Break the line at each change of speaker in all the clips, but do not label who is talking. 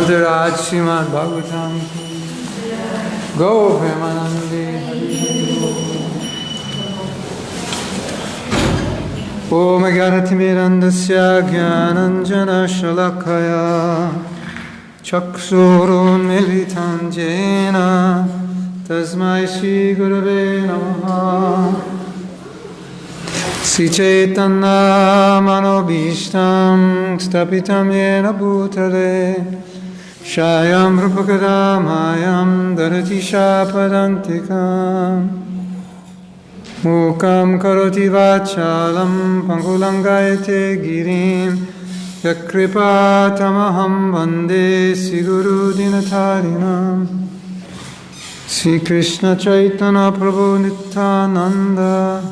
Navaraj Srimad Bhagavatam Go Premanande Om Gyanatirandasya Gyananjana Shalakaya Chaksurun Militan Jena Tasmai Shri Gurave Namaha Sri Chaitanya Manobhishtam Stapitam Yena Bhutale Shayam Rupakadamayam Dharati Shapadantikam Mukam Karoti Vachalam Pangulangayate Girim Yakripa Tamaham Vande Siguru Dinatarinam Sri Krishna Chaitanya Prabhu Nityananda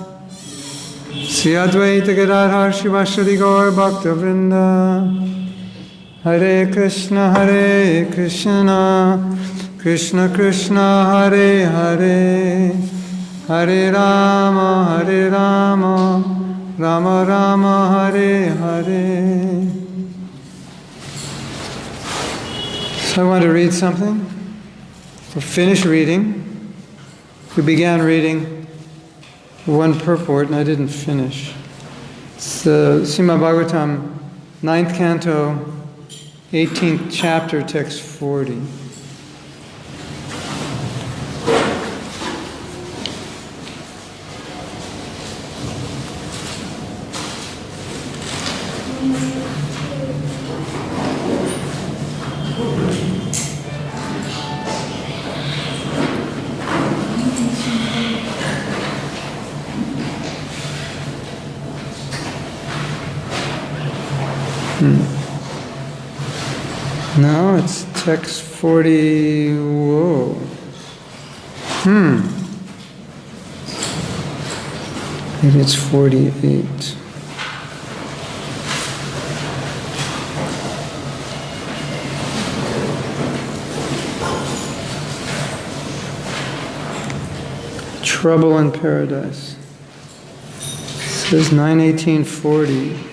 Sri Advaita Gadadhar Shivashri Gaur Bhakta Vrinda Hare Krishna Krishna Krishna Hare Hare Hare Rama Rama Rama Hare Hare. So I want to read something. We'll finish reading. We began reading one purport and I didn't finish. It's the Srimad Bhagavatam, 9th canto, 18th chapter, text 40. No, it's text 40. Whoa. Maybe it's 48. Trouble in Paradise. It says 9:18:40.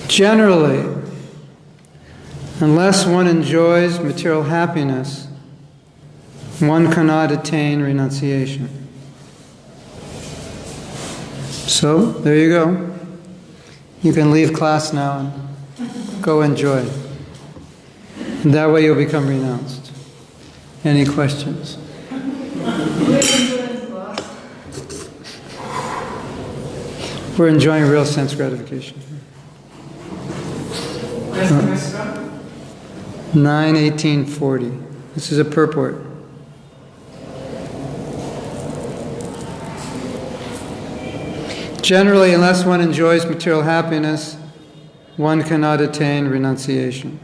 Generally, unless one enjoys material happiness, one cannot attain renunciation. So, there you go. You can leave class now and go enjoy. And that way you'll become renounced. Any questions? We're enjoying real sense gratification. 9:18:40. This is a purport. Generally, unless one enjoys material happiness, one cannot attain renunciation.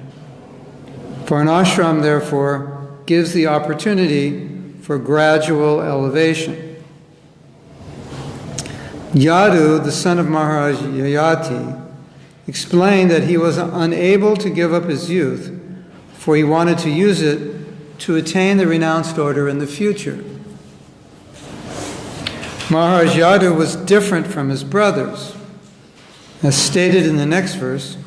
For an ashram, therefore, gives the opportunity for gradual elevation. Yadu, the son of Maharaj Yayati, explained that he was unable to give up his youth, for he wanted to use it to attain the renounced order in the future. Maharaj Yadu was different from his brothers. As stated in the next verse,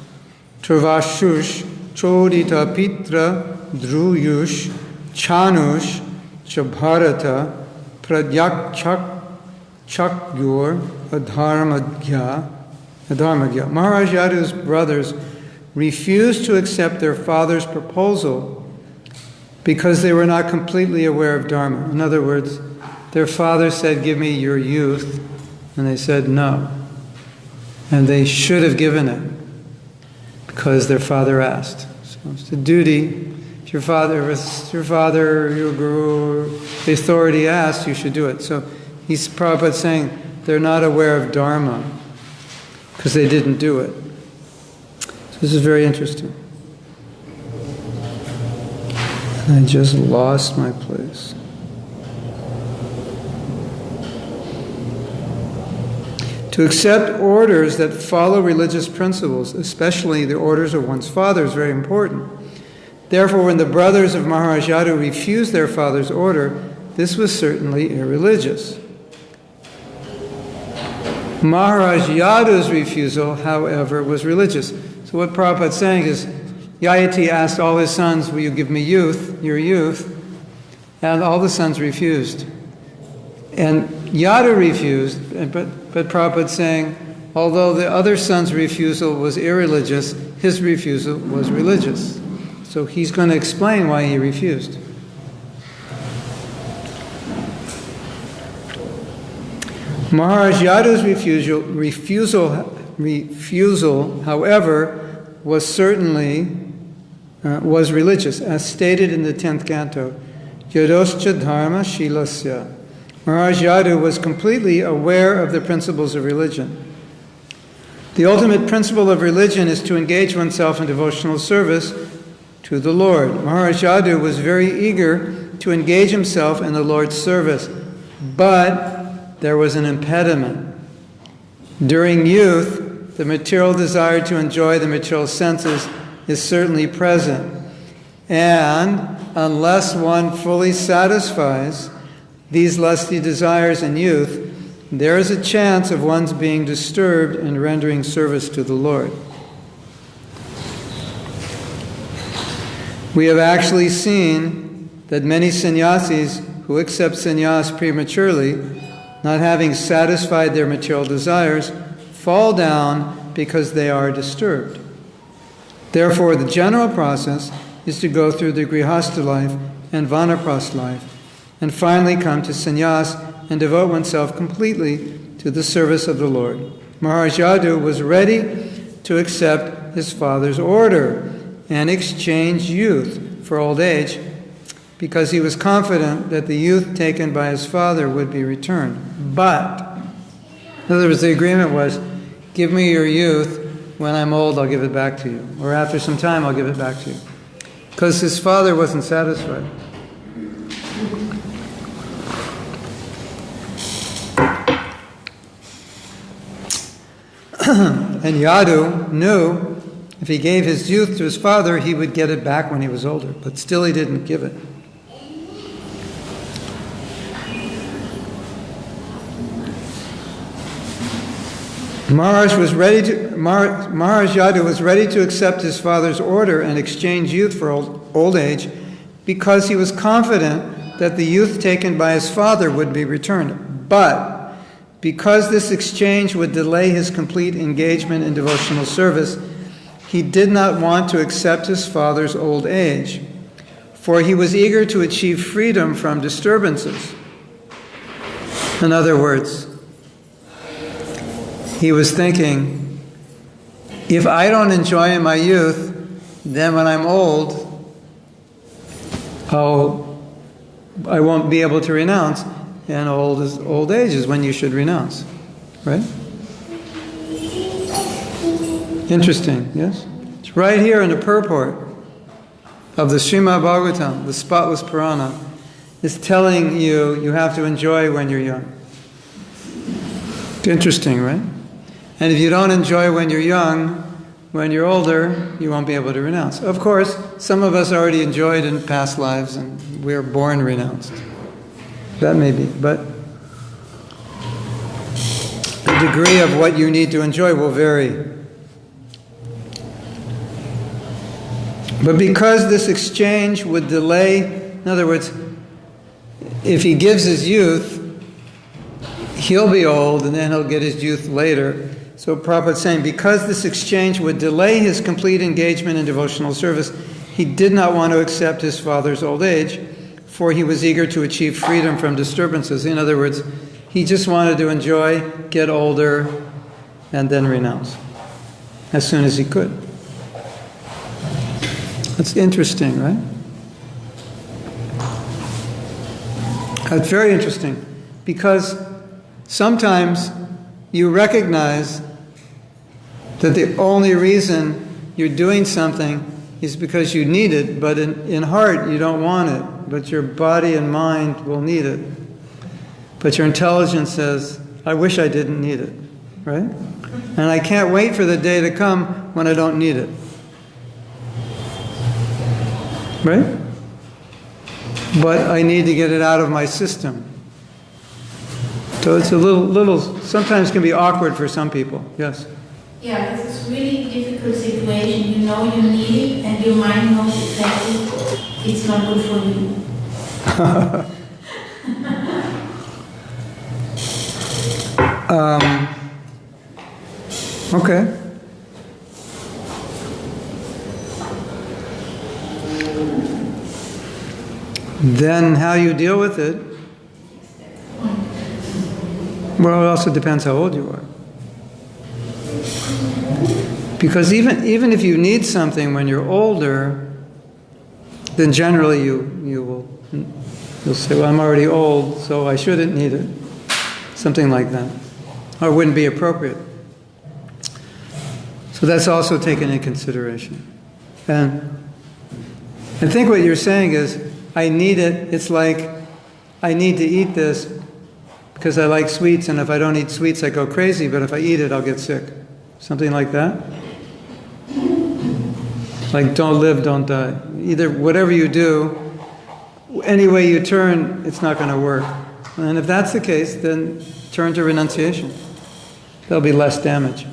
Travashush Chodita Pitra Druyush Chanush Chabharata Pradyak Chakyur Adharmagya. Maharaj Yadu's brothers refused to accept their father's proposal because they were not completely aware of Dharma. In other words, their father said, "Give me your youth," and they said no. And they should have given it because their father asked. So It's the duty. If your father, your guru, the authority asks, you should do it. So he's Prabhupada saying they're not aware of Dharma because they didn't do it. So this is very interesting. And I just lost my place. To accept orders that follow religious principles, especially the orders of one's father, is very important. Therefore, when the brothers of Maharaj Yadu refused their father's order, this was certainly irreligious. Maharaj Yadu's refusal, however, was religious. So what Prabhupada is saying is, Yayati asked all his sons, will you give me your youth? And all the sons refused. And Yadu refused, but Prabhupada is saying, although the other son's refusal was irreligious, his refusal was religious. So he's going to explain why he refused. Maharaj Yadu's refusal, however, was certainly was religious, as stated in the 10th canto, Yadoscha Dharma Shilasya. Maharaj Yadu was completely aware of the principles of religion. The ultimate principle of religion is to engage oneself in devotional service to the Lord. Maharaj Yadu was very eager to engage himself in the Lord's service, but there was an impediment. During youth, the material desire to enjoy the material senses is certainly present, and unless one fully satisfies these lusty desires in youth, there is a chance of one's being disturbed in rendering service to the Lord. We have actually seen that many sannyasis who accept sannyas prematurely, not having satisfied their material desires, fall down because they are disturbed. Therefore, the general process is to go through the grihastha life and vanaprastha life, and finally come to sannyas and devote oneself completely to the service of the Lord. Maharaj Yadu was ready to accept his father's order and exchange youth for old age because he was confident that the youth taken by his father would be returned. But, in other words, the agreement was, give me your youth, when I'm old I'll give it back to you, or after some time I'll give it back to you. Because his father wasn't satisfied. And Yadu knew if he gave his youth to his father, he would get it back when he was older. But still he didn't give it. Maharaj Yadu was ready to accept his father's order and exchange youth for old age because he was confident that the youth taken by his father would be returned. But because this exchange would delay his complete engagement in devotional service, he did not want to accept his father's old age, for he was eager to achieve freedom from disturbances. In other words, he was thinking, if I don't enjoy in my youth, then when I'm old, I won't be able to renounce. And old age is when you should renounce, right? Interesting, yes? It's right here in the purport of the Srimad Bhagavatam, the spotless Purana, is telling you you have to enjoy when you're young. It's interesting, right? And if you don't enjoy when you're young, when you're older, you won't be able to renounce. Of course, some of us already enjoyed in past lives and we're born renounced. That may be, but the degree of what you need to enjoy will vary. But because this exchange would delay, in other words, if he gives his youth, he'll be old and then he'll get his youth later. So Prabhupada is saying, because this exchange would delay his complete engagement in devotional service, he did not want to accept his father's old age, for he was eager to achieve freedom from disturbances. In other words, he just wanted to enjoy, get older, and then renounce as soon as he could. That's interesting, right? That's very interesting, because sometimes you recognize that the only reason you're doing something is because you need it, but in heart you don't want it, but your body and mind will need it. But your intelligence says, I wish I didn't need it, right? And I can't wait for the day to come when I don't need it. Right? But I need to get it out of my system. So it's a little, sometimes can be awkward for some people. Yes?
Yeah, it's a really difficult situation. You know you need it, and your mind knows exactly it's not good for you.
Okay. Then how you deal with it, well, it also depends how old you are. Because even if you need something when you're older, then generally you'll say, well, I'm already old, so I shouldn't need it. Something like that. Or it wouldn't be appropriate. So that's also taken into consideration. And I think what you're saying is, I need it. It's like, I need to eat this because I like sweets, and if I don't eat sweets, I go crazy, but if I eat it, I'll get sick. Something like that? Like, don't live, don't die. Either whatever you do, any way you turn, it's not going to work. And if that's the case, then turn to renunciation. There'll be less damage.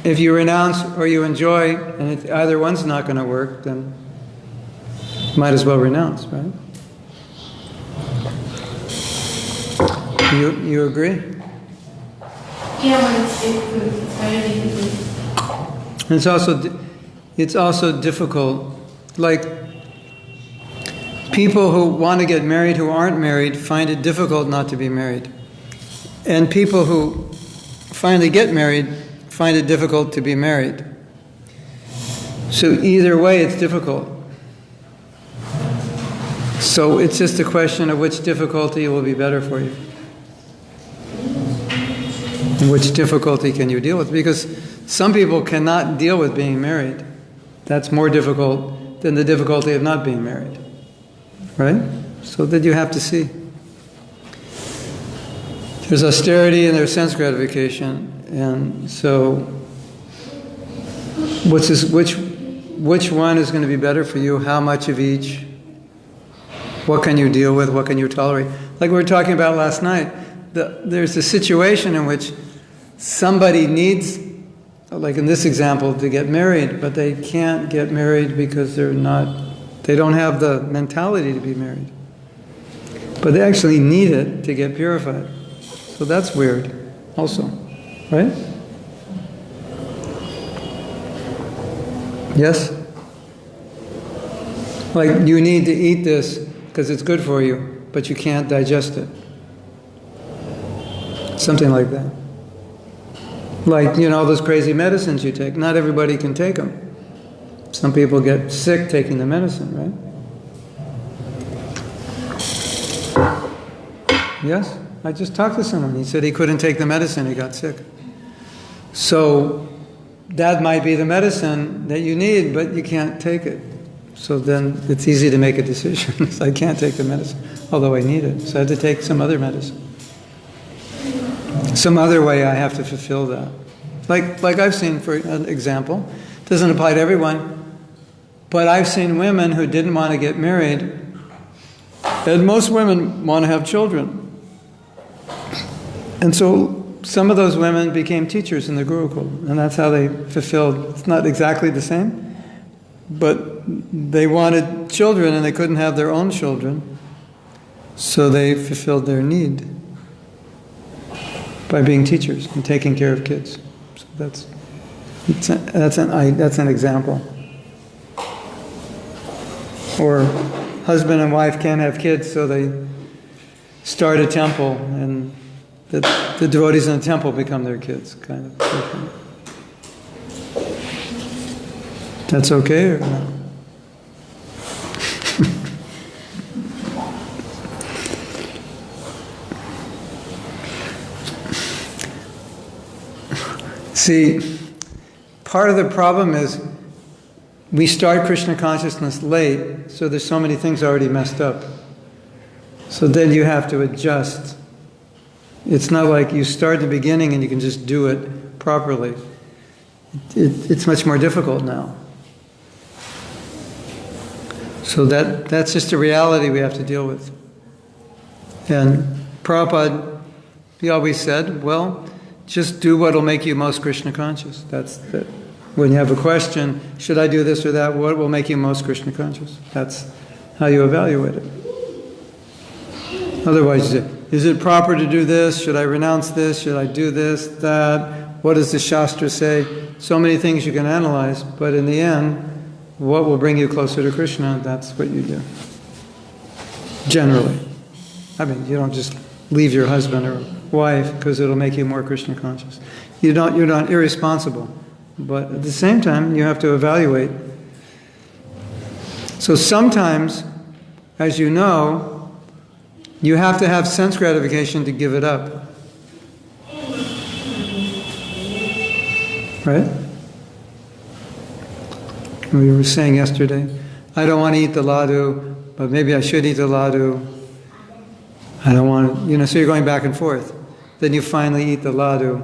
If you renounce or you enjoy, and either one's not going to work, then might as well renounce, right? You agree?
Yeah, but it's difficult. It's very difficult.
And it's also difficult. Like, people who want to get married who aren't married find it difficult not to be married. And people who finally get married find it difficult to be married. So either way, it's difficult. So it's just a question of which difficulty will be better for you. And which difficulty can you deal with? Because some people cannot deal with being married. That's more difficult than the difficulty of not being married. Right? So that you have to see. There's austerity and there's sense gratification. And so, which one is going to be better for you? How much of each? What can you deal with? What can you tolerate? Like we were talking about last night, there's a situation in which somebody needs, like in this example, to get married, but they can't get married because they don't have the mentality to be married. But they actually need it to get purified. So that's weird also. Right? Yes? Like, you need to eat this because it's good for you, but you can't digest it. Something like that. Like, those crazy medicines you take. Not everybody can take them. Some people get sick taking the medicine, right? Yes? I just talked to someone. He said he couldn't take the medicine. He got sick. So that might be the medicine that you need, but you can't take it. So then it's easy to make a decision. I can't take the medicine, although I need it. So I have to take some other medicine. Some other way I have to fulfill that. Like I've seen, for an example, doesn't apply to everyone, but I've seen women who didn't want to get married, and most women want to have children. And so some of those women became teachers in the Gurukul, and that's how they fulfilled. It's not exactly the same, but they wanted children and they couldn't have their own children, so they fulfilled their need by being teachers and taking care of kids. So that's an example. Or husband and wife can't have kids, so they start a temple, and the devotees in the temple become their kids, kind of. That's okay or no? See, part of the problem is we start Krishna consciousness late, so there's so many things already messed up. So then you have to adjust. It's not like you start at the beginning and you can just do it properly. It's much more difficult now. So that's just a reality we have to deal with. And Prabhupada, he always said, well, just do what will make you most Krishna conscious. That's the, when you have a question, should I do this or that, what will make you most Krishna conscious? That's how you evaluate it. Otherwise, is it proper to do this? Should I renounce this? Should I do this, that? What does the Shastra say? So many things you can analyze, but in the end, what will bring you closer to Krishna, that's what you do. Generally. I mean, you don't just leave your husband or wife because it'll make you more Krishna conscious. You're not irresponsible. But at the same time, you have to evaluate. So sometimes, as you know, you have to have sense gratification to give it up. Right? We were saying yesterday, I don't want to eat the laddu, but maybe I should eat the laddu. I don't want to, so you're going back and forth. Then you finally eat the laddu,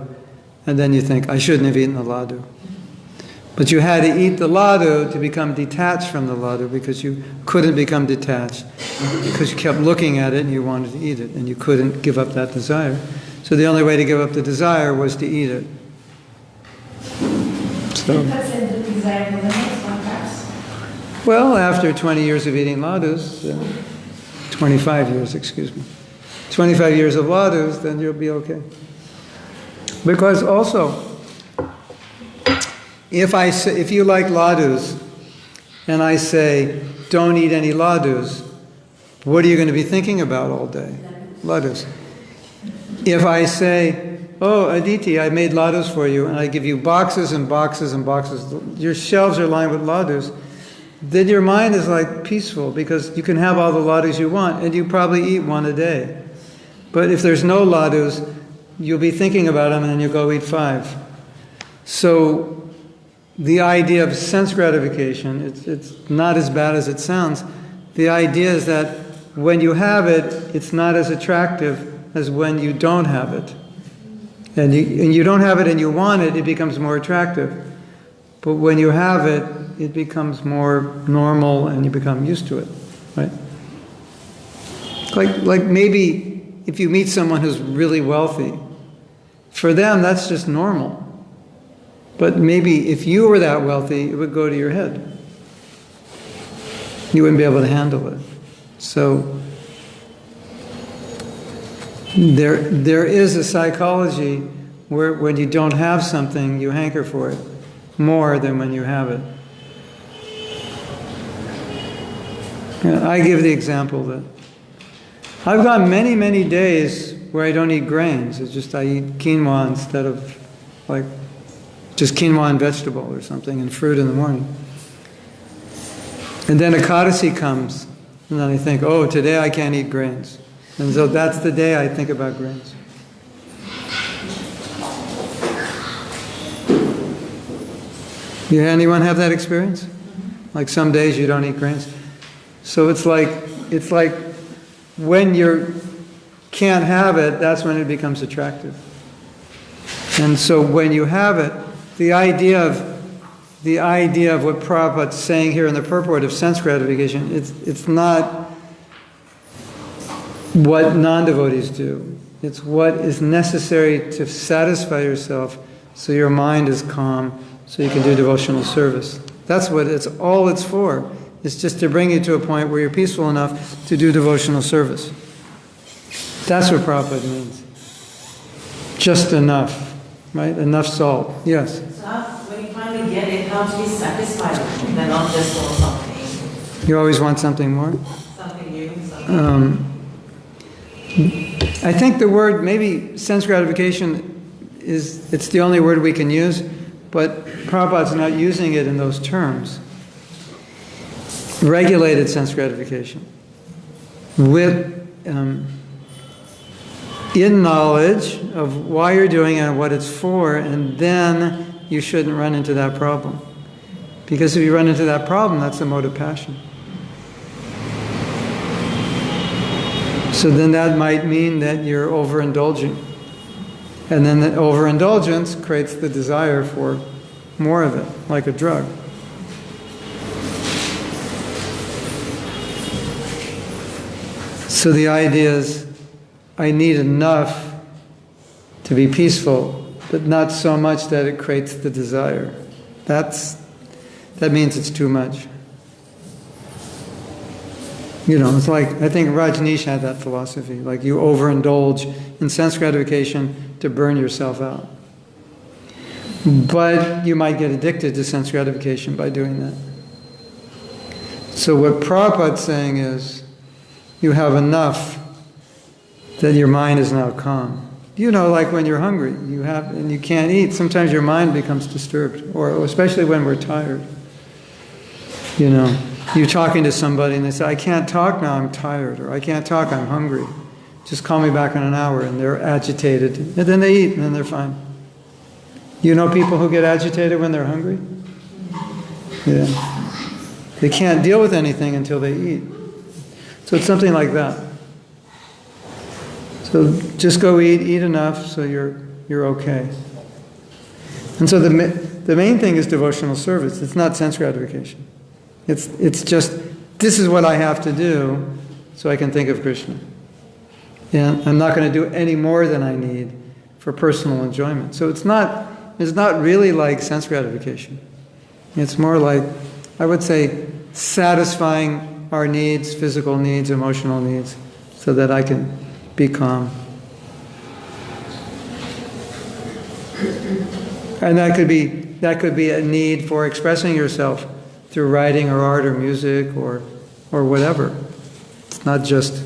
and then you think, I shouldn't have eaten the laddu. But you had to eat the laddu to become detached from the laddu because you couldn't become detached because you kept looking at it and you wanted to eat it and you couldn't give up that desire. So the only way to give up the desire was to eat it. So, well, after 20 years of eating ladus, 25 years, 25 years of ladus, then you'll be okay. Because also, if you like ladus, and I say, don't eat any ladus, what are you going to be thinking about all day? Ladus. If I say, oh, Aditi, I made ladus for you, and I give you boxes and boxes and boxes, your shelves are lined with ladus, then your mind is like peaceful, because you can have all the ladus you want, and you probably eat one a day. But if there's no ladus, you'll be thinking about them, and then you'll go eat 5. So, the idea of sense gratification, it's not as bad as it sounds. The idea is that when you have it, it's not as attractive as when you don't have it. And you don't have it and you want it, it becomes more attractive. But when you have it, it becomes more normal and you become used to it, right? Like maybe if you meet someone who's really wealthy, for them that's just normal. But maybe if you were that wealthy, it would go to your head. You wouldn't be able to handle it. So there is a psychology where when you don't have something, you hanker for it more than when you have it. I give the example that I've gone many, many days where I don't eat grains. It's just I eat quinoa instead of like just quinoa and vegetable or something and fruit in the morning. And then Ekadasi comes, and then I think, oh, today I can't eat grains. And so that's the day I think about grains. Yeah, anyone have that experience? Like some days you don't eat grains? So it's like when you can't have it, that's when it becomes attractive. And so when you have it, the idea of what Prabhupada's saying here in the purport of sense gratification, it's not what non-devotees do. It's what is necessary to satisfy yourself so your mind is calm, so you can do devotional service. That's what all it's for. It's just to bring you to a point where you're peaceful enough to do devotional service. That's what Prabhupada means. Just enough, right? Enough salt. Yes?
So when you finally get it, how to be satisfied with it, and not just want something?
You always want something more?
Something new, something...
I think the word, maybe sense gratification it's the only word we can use, but Prabhupada's not using it in those terms. Regulated sense gratification. With in knowledge of why you're doing it and what it's for, and then you shouldn't run into that problem. Because if you run into that problem, that's the mode of passion. So then that might mean that you're overindulging. And then the overindulgence creates the desire for more of it, like a drug. So the idea is, I need enough to be peaceful, but not so much that it creates the desire. That means it's too much. It's like, I think Rajneesh had that philosophy, like you overindulge in sense gratification to burn yourself out. But you might get addicted to sense gratification by doing that. So what Prabhupada's saying is, you have enough that your mind is now calm. Like when you're hungry, and you can't eat, sometimes your mind becomes disturbed, or especially when we're tired. You're talking to somebody and they say, I can't talk now, I'm tired, or I can't talk, I'm hungry. Just call me back in an hour, and they're agitated. And then they eat, and then they're fine. You know people who get agitated when they're hungry? Yeah. They can't deal with anything until they eat. So it's something like that. So just go eat enough so you're okay. And so the main thing is devotional service. It's not sense gratification. It's just, this is what I have to do so I can think of Krishna. And I'm not going to do any more than I need for personal enjoyment. So it's not really like sense gratification. It's more like, I would say, satisfying our needs, physical needs, emotional needs, so that I can be calm. And that could be a need for expressing yourself through writing or art or music or whatever. It's not just,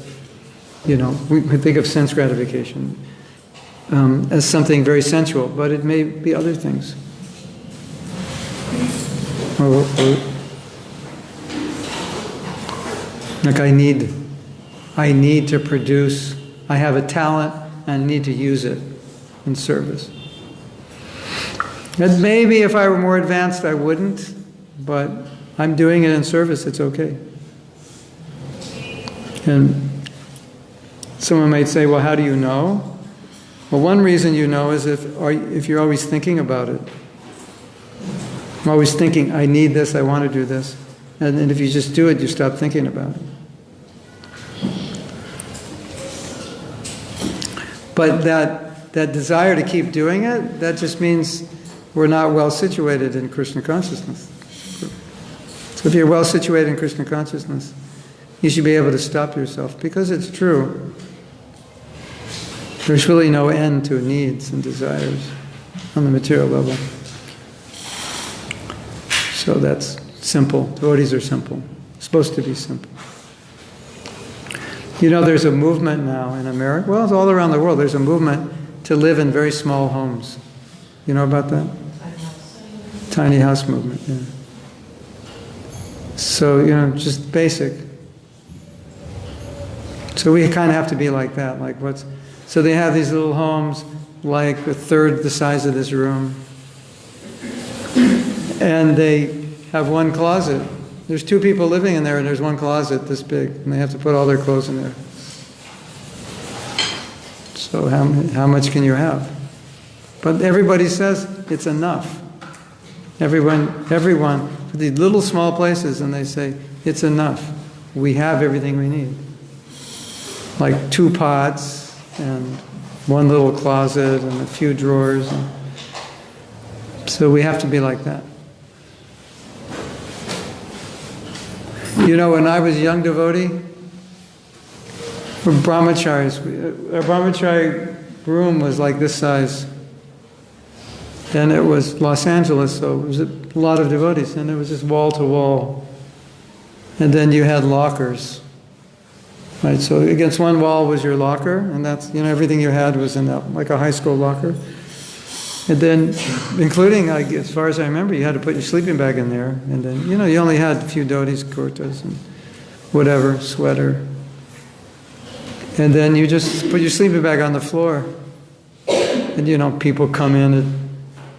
we think of sense gratification as something very sensual, but it may be other things. Like I need to produce, I have a talent and need to use it in service. And maybe if I were more advanced I wouldn't, but I'm doing it in service, it's okay. And someone might say, well, how do you know? Well, one reason you know is if you're always thinking about it. I'm always thinking, I need this, I want to do this. And if you just do it, you stop thinking about it. But that desire to keep doing it, that just means we're not well situated in Krishna consciousness. So if you're well situated in Krishna consciousness, you should be able to stop yourself, because it's true. There's really no end to needs and desires on the material level. So that's simple. Devotees are simple. It's supposed to be simple. There's a movement now in America, well, it's all around the world, there's a movement to live in very small homes. You know about that? Tiny house movement, yeah. So, just basic. So we kind of have to be like that. So they have these little homes, like a third the size of this room. And they have one closet. There's two people living in there, and there's one closet this big, and they have to put all their clothes in there. So how much can you have? But everybody says it's enough. Everyone, for these little small places, and they say, it's enough. We have everything we need. Like 2 pots, and one little closet, and a few drawers. So we have to be like that. When I was a young devotee, we're brahmacharis. Our brahmachari room was like this size. And it was Los Angeles, so it was a lot of devotees. And it was just wall to wall. And then you had lockers. Right, so against one wall was your locker, and that's, everything you had was in that, like a high school locker. And then, including, as far as I remember, you had to put your sleeping bag in there. And then, you only had a few dhotis, kurtas, and whatever, sweater. And then you just put your sleeping bag on the floor. And, people come in at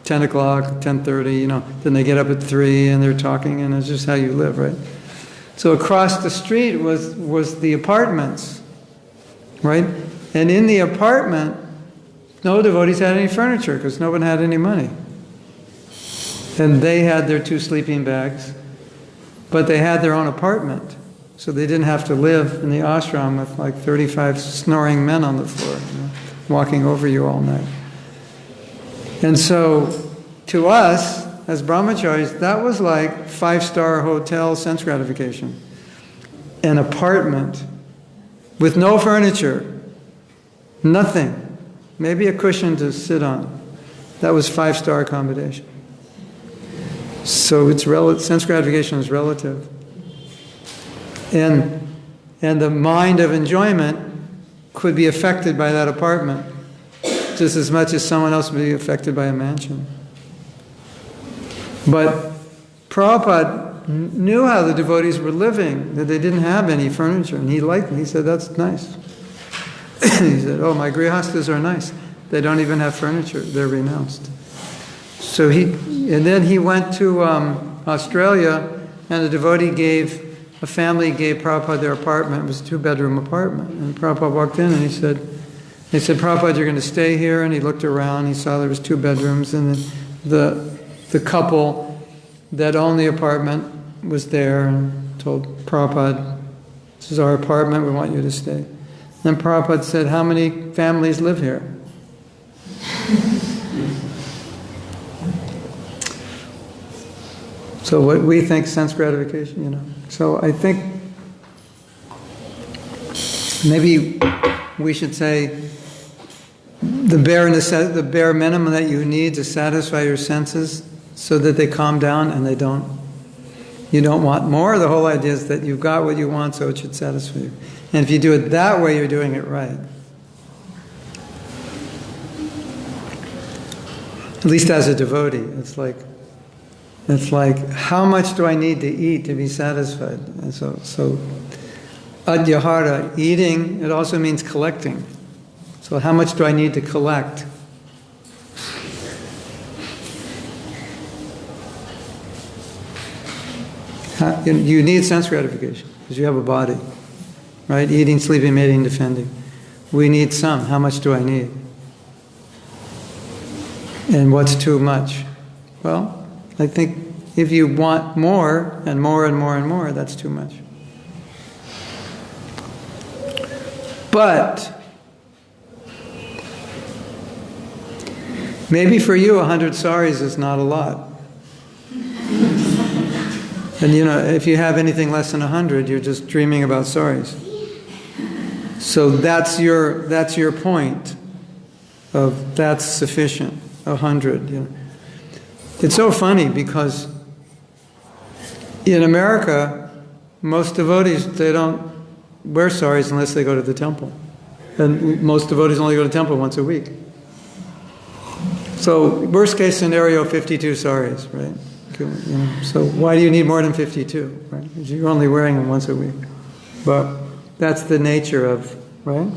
10 o'clock, 10:30, then they get up at 3 and they're talking, and it's just how you live, right? So across the street was the apartments, right? And in the apartment, no devotees had any furniture because no one had any money. And they had their 2 sleeping bags, but they had their own apartment. So they didn't have to live in the ashram with like 35 snoring men on the floor, walking over you all night. And so to us, as brahmacharis, that was like 5-star hotel sense gratification. An apartment with no furniture, nothing. Maybe a cushion to sit on. That was 5-star accommodation. So it's sense gratification is relative. And the mind of enjoyment could be affected by that apartment just as much as someone else would be affected by a mansion. But Prabhupada knew how the devotees were living, that they didn't have any furniture, and he liked it. He said, that's nice. He said, oh, my grihastas are nice. They don't even have furniture. They're renounced. So and then he went to Australia, and a family gave Prabhupada their apartment. It was a 2-bedroom apartment. And Prabhupada walked in and he said, Prabhupada, you're going to stay here? And he looked around, he saw there was 2 bedrooms, and then the couple that owned the apartment was there and told Prabhupada, this is our apartment, we want you to stay. Then Prabhupada said, how many families live here? So what we think sense gratification, So I think maybe we should say the bare minimum that you need to satisfy your senses so that they calm down and you don't want more. The whole idea is that you've got what you want, so it should satisfy you. And if you do it that way, you're doing it right. At least as a devotee, it's like, how much do I need to eat to be satisfied? And so adyahara, eating, it also means collecting. So how much do I need to collect? You need sense gratification because you have a body, right? Eating, sleeping, mating, defending. We need some. How much do I need? And what's too much? Well, I think if you want more and more and more and more, that's too much. But maybe for you 100 saris is not a lot. And if you have anything less than 100, you're just dreaming about saris. So that's your point of that's sufficient, 100. It's so funny because in America, most devotees, they don't wear saris unless they go to the temple. And most devotees only go to the temple once a week. So worst case scenario, 52 saris, right? So why do you need more than 52, right? Because you're only wearing them once a week. But that's the nature of, right?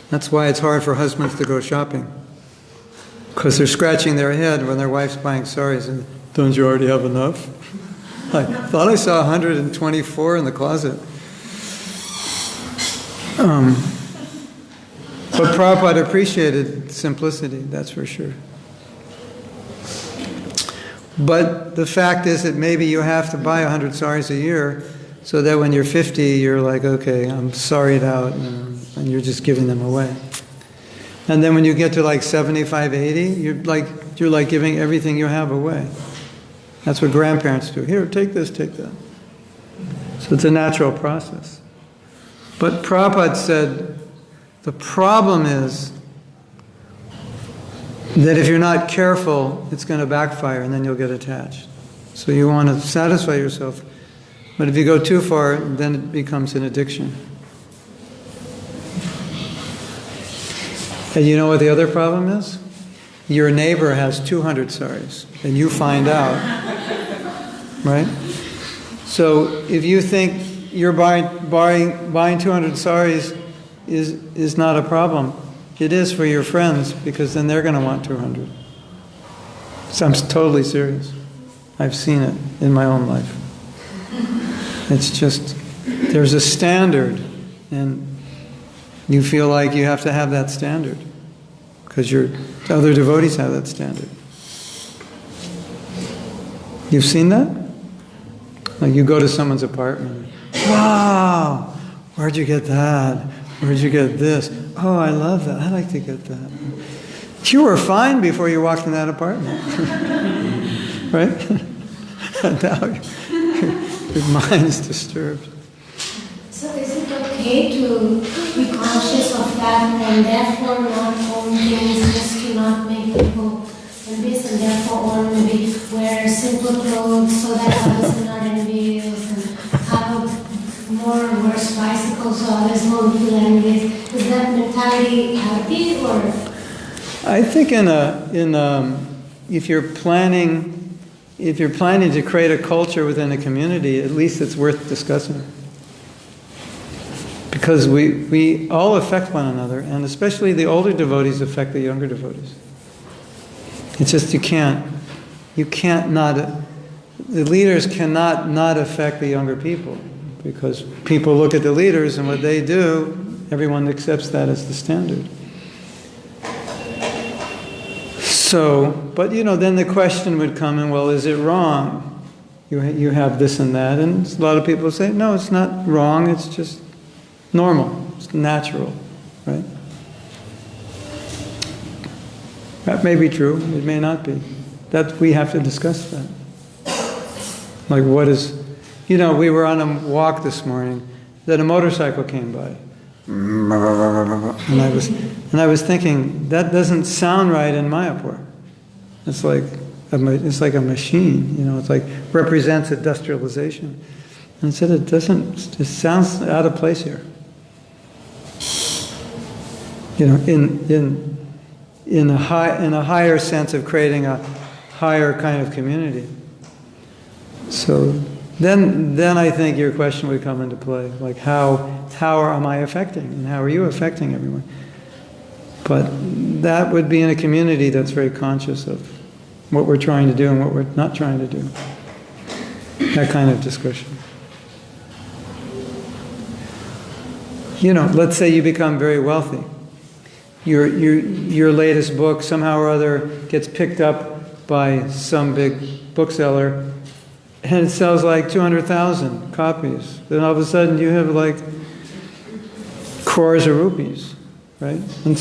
That's why it's hard for husbands to go shopping. Because they're scratching their head when their wife's buying saris and, don't you already have enough? I thought I saw 124 in the closet. But Prabhupada appreciated simplicity, that's for sure. But the fact is that maybe you have to buy 100 saris a year so that when you're 50, you're like, okay, I'm sorried out, and you're just giving them away. And then when you get to like 75, 80, you're like giving everything you have away. That's what grandparents do. Here, take this, take that. So it's a natural process. But Prabhupada said, the problem is that if you're not careful, it's going to backfire and then you'll get attached. So you want to satisfy yourself. But if you go too far, then it becomes an addiction. And you know what the other problem is? Your neighbor has 200 saris, and you find out, right? So if you think you're buying 200 saris is not a problem, it is for your friends, because then they're going to want 200. So I'm totally serious. I've seen it in my own life. It's just, there's a standard, and you feel like you have to have that standard because your other devotees have that standard. You've seen that? Like you go to someone's apartment. Wow! Where'd you get that? Where'd you get this? Oh, I love that. I'd like to get that. You were fine before you walked in that apartment. Right? Now your mind is disturbed.
So is it okay to be conscious of that and therefore not own things just to not make people envious, and therefore own maybe wear simple clothes so that others are not envious, and have a more worse bicycle so others won't feel envious? Is that mentality healthy, or?
I think if you're planning to create a culture within a community, at least it's worth discussing. Because we all affect one another, and especially the older devotees affect the younger devotees. It's just you can't not, the leaders cannot not affect the younger people, because people look at the leaders and what they do, everyone accepts that as the standard. So, but then the question would come in, well, is it wrong? You have this and that, and a lot of people say, no, it's not wrong, it's just normal, it's natural, right? That may be true, it may not be. That we have to discuss that. Like what is, we were on a walk this morning, then a motorcycle came by. And I was thinking, that doesn't sound right in Mayapur. It's like a machine, it's like represents industrialization. And I said, it sounds out of place here. In a higher sense of creating a higher kind of community. So then I think your question would come into play, like how am I affecting, and how are you affecting everyone? But that would be in a community that's very conscious of what we're trying to do and what we're not trying to do. That kind of discussion. Let's say you become very wealthy. Your latest book somehow or other gets picked up by some big bookseller, and it sells like 200,000 copies. Then all of a sudden you have like crores of rupees, right? And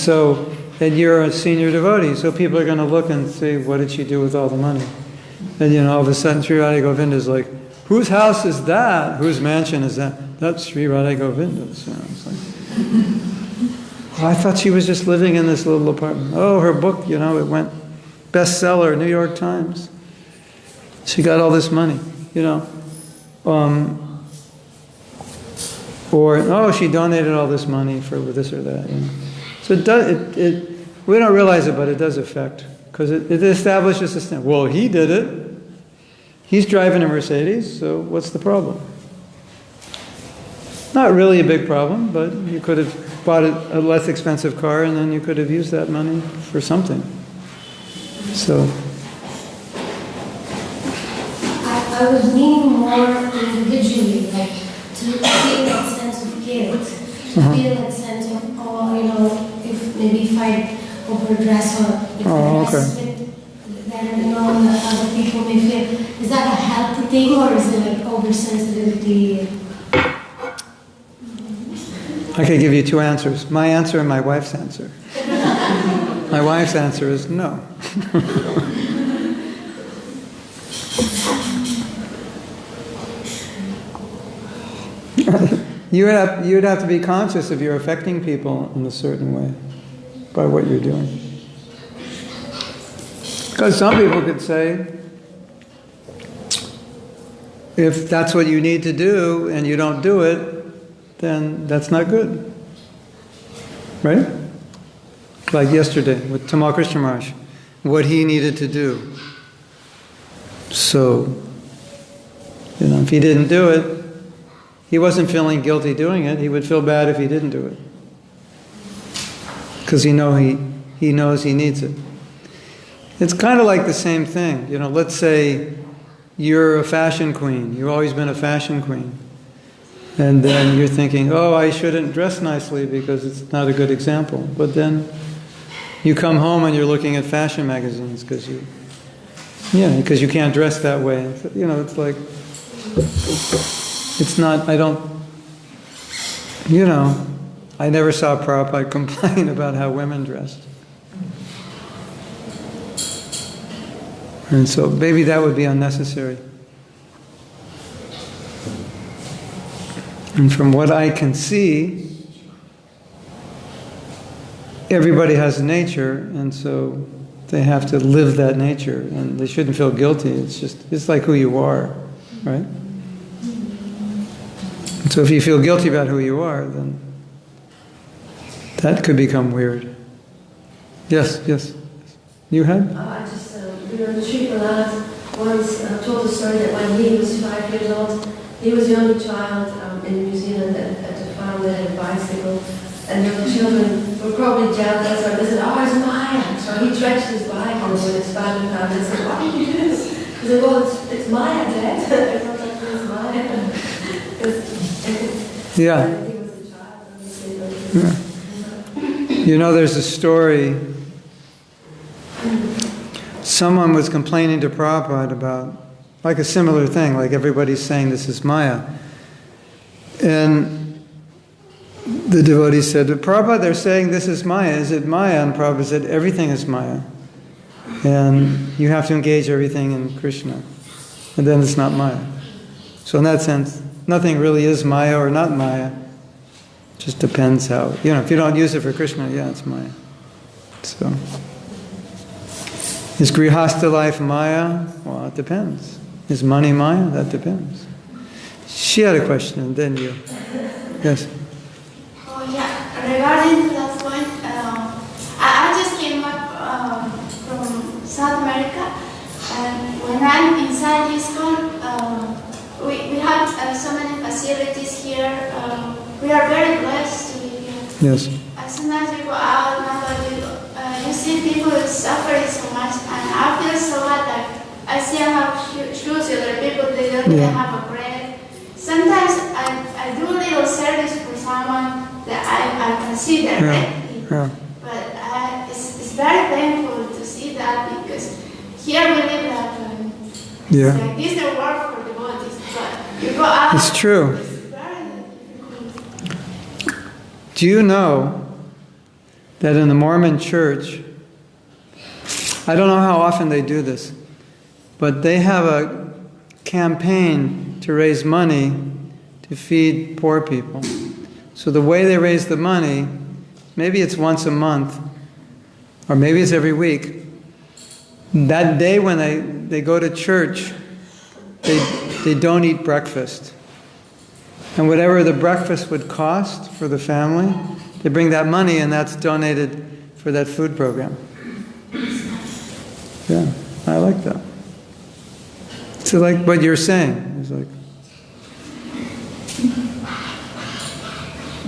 you're a senior devotee, so people are going to look and say, what did she do with all the money? And all of a sudden Sri Radha Govinda's like, whose house is that? Whose mansion is that? That's Sri Radha Govinda's. It's like, I thought she was just living in this little apartment. Oh, her book, it went bestseller, New York Times. She got all this money, Or, she donated all this money for this or that, So we don't realize it, but it does affect. Because it establishes a standard. Well, he did it. He's driving a Mercedes, so what's the problem? Not really a big problem, but you could have bought a less expensive car, and then you could have used that money for something. So
I was meaning more individually, like to feel that sense of guilt, to feel that sense of, if I overdress or if I dress then other people may feel. Is that a healthy thing, or is it like oversensitivity?
I could give you two answers. My answer and my wife's answer. My wife's answer is no. You'd have to be conscious if you're affecting people in a certain way by what you're doing. Because some people could say, if that's what you need to do and you don't do it, then that's not good. Right? Like yesterday with Tamal Krishna Maharaj, what he needed to do. So, if he didn't do it, he wasn't feeling guilty doing it. He would feel bad if he didn't do it. Because he knows he needs it. It's kind of like the same thing. Let's say you're a fashion queen. You've always been a fashion queen. And then you're thinking, oh, I shouldn't dress nicely because it's not a good example. But then you come home and you're looking at fashion magazines because you can't dress that way. It's like, it's not, I never saw Prabhupada complain about how women dressed. And so maybe that would be unnecessary. And from what I can see, everybody has a nature, and so they have to live that nature, and they shouldn't feel guilty. It's like who you are, right? And so if you feel guilty about who you are, then that could become weird. Yes. You had?
Sri Prahlad once told the story that when he was 5 years old, he was the only child in New Zealand at the farm that had a bicycle, and the other children were probably jealous, or they said, oh, it's Maya. So he stretched his bike, and when his father found it, he said, why did you do this? He said, well, it's Maya, Dad. I thought that was Maya.
Yeah.
He was a child.
Yeah. There's a story. Someone was complaining to Prabhupada about, like a similar thing, like everybody's saying this is Maya. And the devotee said, Prabhupada, they're saying this is Maya. Is it Maya? And Prabhupada said, everything is Maya. And you have to engage everything in Krishna. And then it's not Maya. So in that sense, nothing really is Maya or not Maya. It just depends how, if you don't use it for Krishna, yeah, it's Maya. So, is Grihastha life Maya? Well, it depends. Is money Maya? That depends. She had a question, and then you. Yes.
Oh yeah, regarding the last point, I just came up from South America, and when I'm inside ISKCON, we have so many facilities here. We are very blessed to be here.
Yes.
Sometimes we go out, you see people suffering so much, and I feel so bad that I see I have shoes, other people, they don't even have a bread. Sometimes I do a little service for someone that I can see directly, but it's very painful to see that, because here we live like this, the work for the bodies, but you go out.
It's true.
It's very difficult.
Do you know that in the Mormon Church, I don't know how often they do this, but they have a campaign to raise money to feed poor people. So the way they raise the money, maybe it's once a month, or maybe it's every week. That day when they go to church, they don't eat breakfast. And whatever the breakfast would cost for the family, they bring that money, and that's donated for that food program. Yeah, I like that. So like what you're saying, it's like,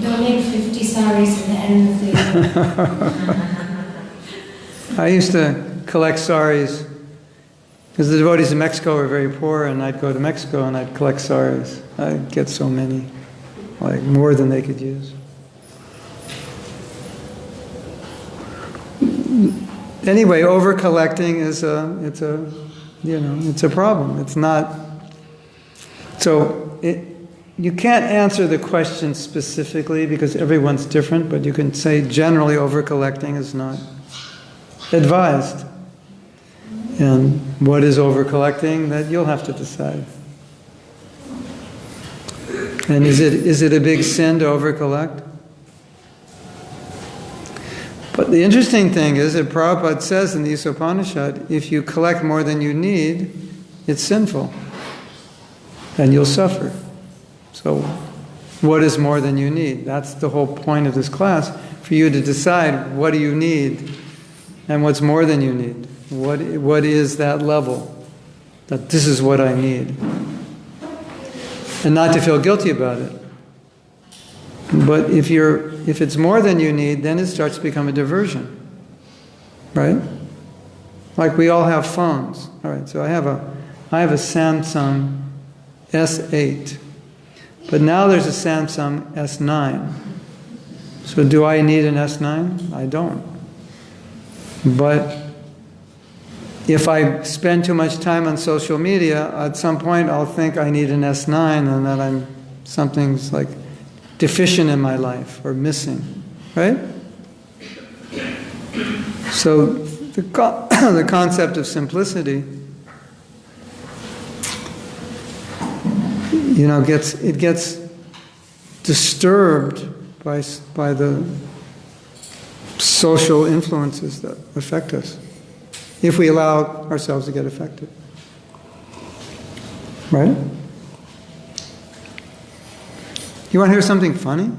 Donate 50 saris at the end of the year.
I used to collect saris because the devotees in Mexico were very poor, and I'd go to Mexico and I'd collect saris. I'd get so many, like more than they could use. Anyway, over collecting is it's a problem. It's not. So you can't answer the question specifically because everyone's different, but you can say generally over collecting is not advised. And what is over collecting, that you'll have to decide. And is it a big sin to over collect? But the interesting thing is that Prabhupada says in the Upanishad, if you collect more than you need, it's sinful. And you'll suffer. So, what is more than you need? That's the whole point of this class. for you to decide what do you need and what's more than you need. What is that level? That this is what I need. And not to feel guilty about it. But if it's more than you need, then it starts to become a diversion. Right? Like we all have phones. All right, so I have a Samsung S8. But now there's a Samsung S9. So do I need an S9? I don't. But if I spend too much time on social media, at some point I'll think I need an S9 and that something's like deficient in my life or missing. Right? So the concept of simplicity, gets disturbed by the social influences that affect us, if we allow ourselves to get affected. Right? You want to hear something funny?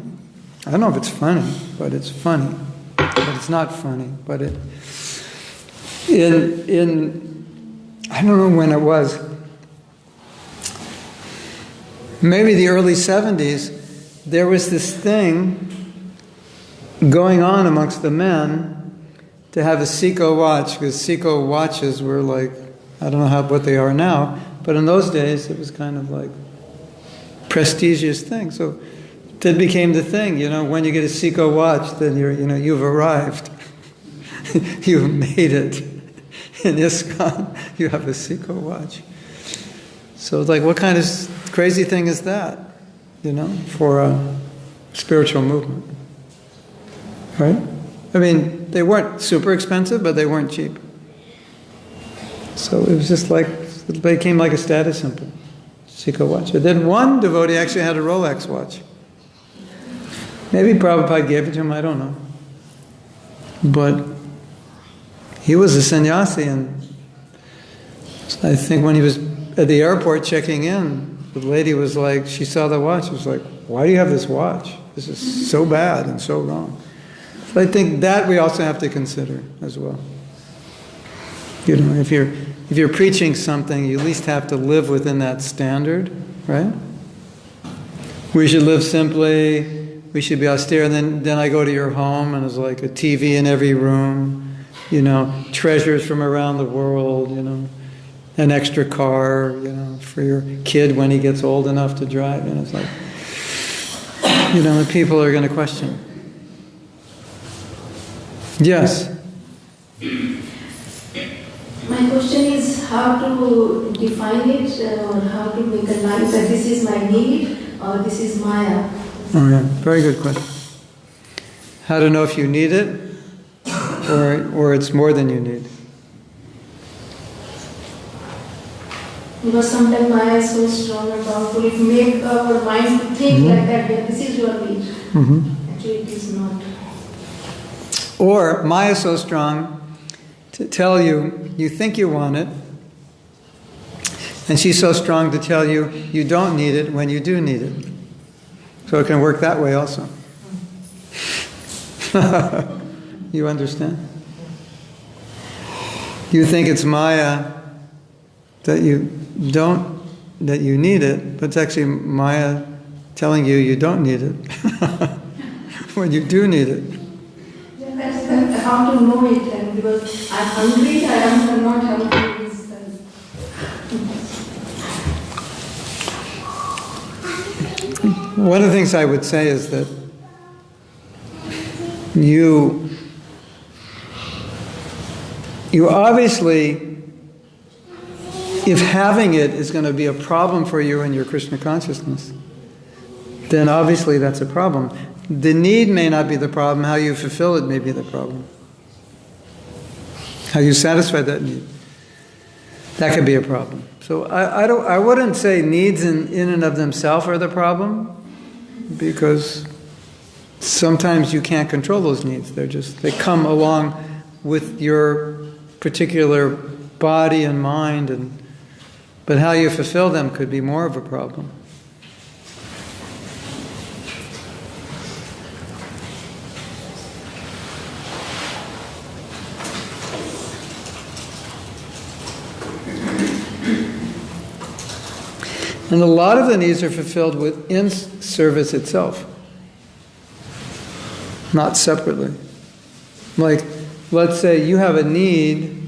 I don't know if it's funny, but it's funny. But it's not funny. But I don't know when it was. Maybe the early 70s, there was this thing going on amongst the men to have a Seiko watch, because Seiko watches were like, I don't know what they are now, but in those days it was kind of like prestigious thing. So that became the thing, when you get a Seiko watch, then you've arrived. You've made it. In ISKCON, you have a Seiko watch. So it's like, what kind of crazy thing is that, for a spiritual movement? Right? I mean, they weren't super expensive, but they weren't cheap. So it was just like, it became like a status symbol. Seiko watch. And then one devotee actually had a Rolex watch. Maybe Prabhupada gave it to him, I don't know. But he was a sannyasi, and I think when he was at the airport checking in, the lady was like, she saw the watch, she was like, why do you have this watch? This is so bad and so wrong. So I think that we also have to consider as well. If you're preaching something, you at least have to live within that standard, right? We should live simply, we should be austere, and then I go to your home and there's like a TV in every room, treasures from around the world, an extra car, for your kid when he gets old enough to drive. It's like, the people are going to question. Yes?
My question is how to define it, or how to make a line that this is my need or this is Maya.
Oh yeah, very good question. How to know if you need it or it's more than you need.
Because sometimes Maya is so strong and powerful, it makes our mind think like that this is your need. Actually it is not.
Or Maya is so strong to tell you think you want it, and she's so strong to tell you don't need it when you do need it. So it can work that way also. You understand? You think it's Maya that you need it, but it's actually Maya telling you don't need it when you do need it.
How to know it then, because I'm hungry, I am not hungry.
One of the things I would say is that you obviously, if having it is going to be a problem for you in your Krishna consciousness, then obviously that's a problem. The need may not be the problem, how you fulfill it may be the problem. How you satisfy that need. That could be a problem. So I wouldn't say needs in and of themselves are the problem, because sometimes you can't control those needs. They come along with your particular body and mind, but how you fulfill them could be more of a problem. And a lot of the needs are fulfilled within service itself, not separately. Like, let's say you have a need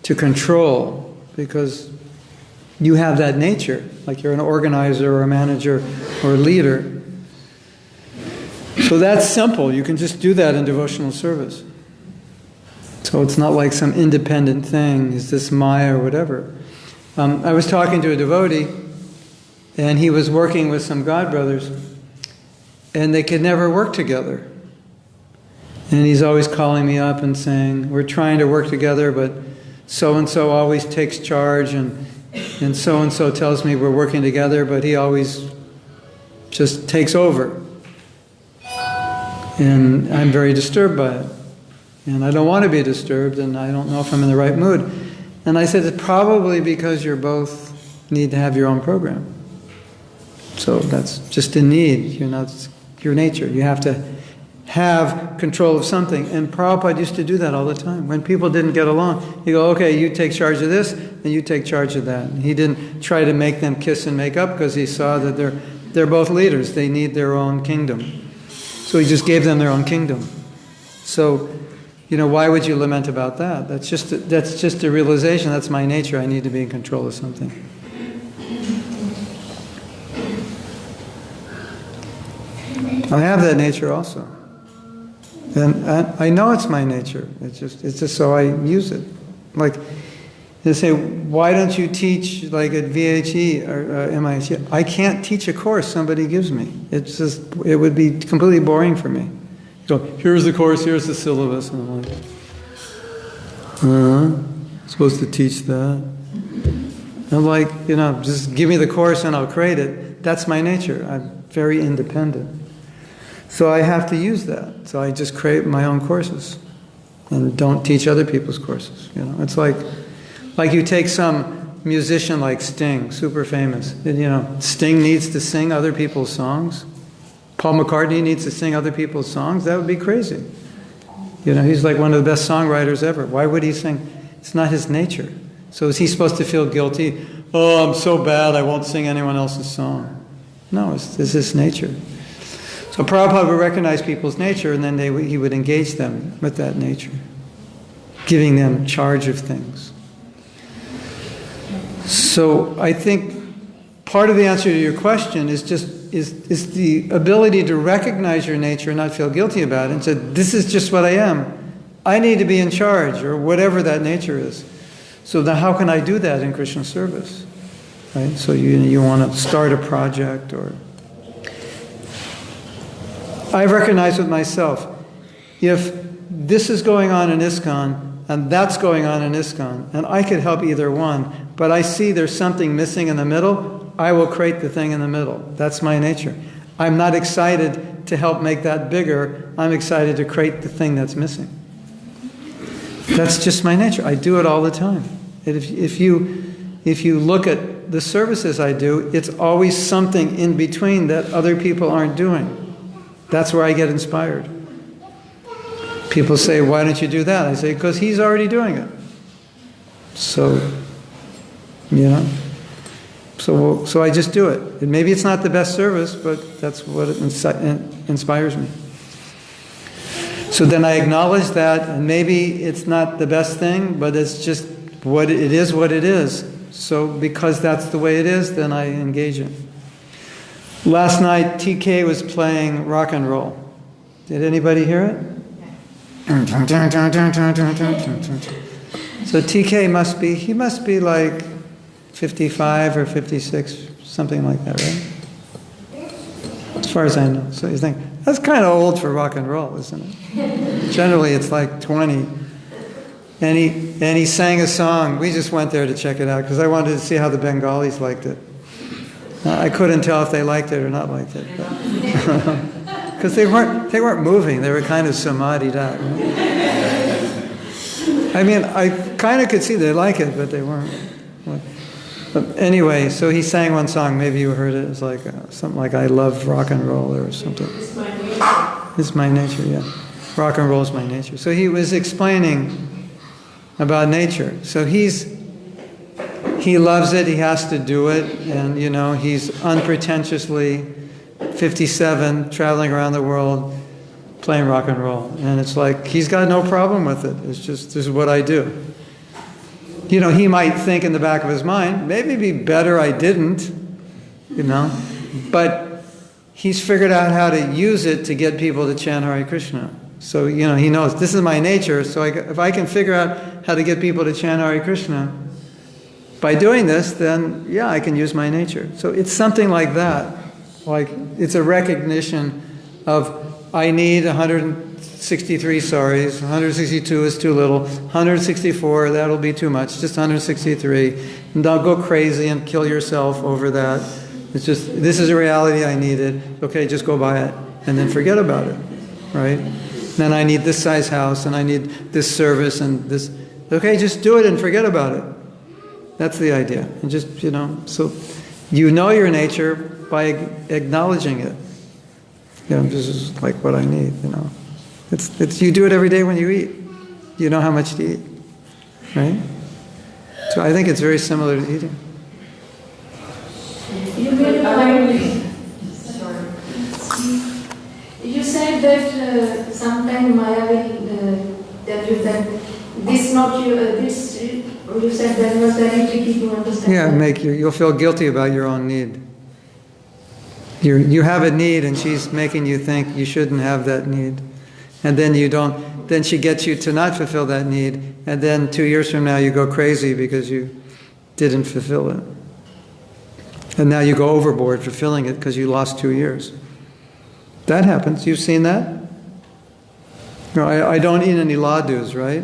to control because you have that nature, like you're an organizer or a manager or a leader. So that's simple. You can just do that in devotional service. So it's not like some independent thing, is this Maya or whatever. I was talking to a devotee, and he was working with some God brothers, and they could never work together. And he's always calling me up and saying, we're trying to work together, but so-and-so always takes charge, and so-and-so tells me we're working together, but he always just takes over. And I'm very disturbed by it. And I don't want to be disturbed, and I don't know if I'm in the right mood. And I said, it's probably because you both need to have your own program. So that's just a need. It's your nature. You have to have control of something. And Prabhupada used to do that all the time. When people didn't get along, he'd go, okay, you take charge of this, and you take charge of that. And he didn't try to make them kiss and make up because he saw that they're both leaders. They need their own kingdom. So he just gave them their own kingdom. So, why would you lament about that? That's just a realization. That's my nature. I need to be in control of something. I have that nature also. And I know it's my nature. It's just so I use it. Like, they say, why don't you teach like at VHE or MIT? I can't teach a course somebody gives me. It would be completely boring for me. So here's the course, here's the syllabus, and I'm like, I'm supposed to teach that. I'm like, just give me the course and I'll create it. That's my nature. I'm very independent. So I have to use that. So I just create my own courses and don't teach other people's courses. It's like you take some musician like Sting, super famous. Sting needs to sing other people's songs. Paul McCartney needs to sing other people's songs. That would be crazy. He's like one of the best songwriters ever. Why would he sing? It's not his nature. So is he supposed to feel guilty? Oh, I'm so bad, I won't sing anyone else's song. No, it's his nature. So Prabhupada would recognize people's nature, and then he would engage them with that nature, giving them charge of things. So I think part of the answer to your question is the ability to recognize your nature and not feel guilty about it, and say, this is just what I am. I need to be in charge, or whatever that nature is. So then how can I do that in Krishna service? Right? So you want to start a project, or... I recognize with myself, if this is going on in ISKCON, and that's going on in ISKCON, and I could help either one, but I see there's something missing in the middle, I will create the thing in the middle. That's my nature. I'm not excited to help make that bigger. I'm excited to create the thing that's missing. That's just my nature. I do it all the time. If you look at the services I do, it's always something in between that other people aren't doing. That's where I get inspired. People say, why don't you do that? I say, because he's already doing it. So, So I just do it. And maybe it's not the best service, but that's what inspires me. So then I acknowledge that, and maybe it's not the best thing, but it's just what it is. So because that's the way it is, then I engage it. Last night, TK was playing rock and roll. Did anybody hear it? So TK must be like 55 or 56, something like that, right? As far as I know. So you think, that's kind of old for rock and roll, isn't it? Generally, it's like 20. And he sang a song. We just went there to check it out because I wanted to see how the Bengalis liked it. I couldn't tell if they liked it or not liked it. Because they weren't moving. They were kind of samadhi'd out. Right? I mean, I kind of could see they like it, but they weren't. But anyway, so he sang one song. Maybe you heard it. It's like something like "I love rock and roll" or something.
It's my nature.
It's my nature, yeah. Rock and roll is my nature. So he was explaining about nature. So he's he loves it, he has to do it, and he's unpretentiously 57, traveling around the world, playing rock and roll. And it's like, he's got no problem with it. It's just, this is what I do. He might think in the back of his mind, maybe it'd be better I didn't, but he's figured out how to use it to get people to chant Hare Krishna. So, he knows, this is my nature, so if I can figure out how to get people to chant Hare Krishna by doing this, then, yeah, I can use my nature. So it's something like that. Like, it's a recognition of, I need 163 saris, 162 is too little, 164, that'll be too much, just 163. And don't go crazy and kill yourself over that. It's just, this is a reality, I need it. Okay, just go buy it. And then forget about it, right? Then I need this size house, and I need this service, and this. Okay, just do it and forget about it. That's the idea. And just, so you know your nature by acknowledging it. This is like what I need, It's you do it every day when you eat. You know how much to eat, right? So I think it's very similar to eating.
You said that sometime Maya will tell you that this not you, this, you said that was very tricky to understand.
Yeah, you'll feel guilty about your own need. You have a need, and she's making you think you shouldn't have that need. And then you don't, then she gets you to not fulfill that need, and then 2 years from now you go crazy because you didn't fulfill it. And now you go overboard fulfilling it because you lost 2 years. That happens. You've seen that? I don't eat any ladus, right?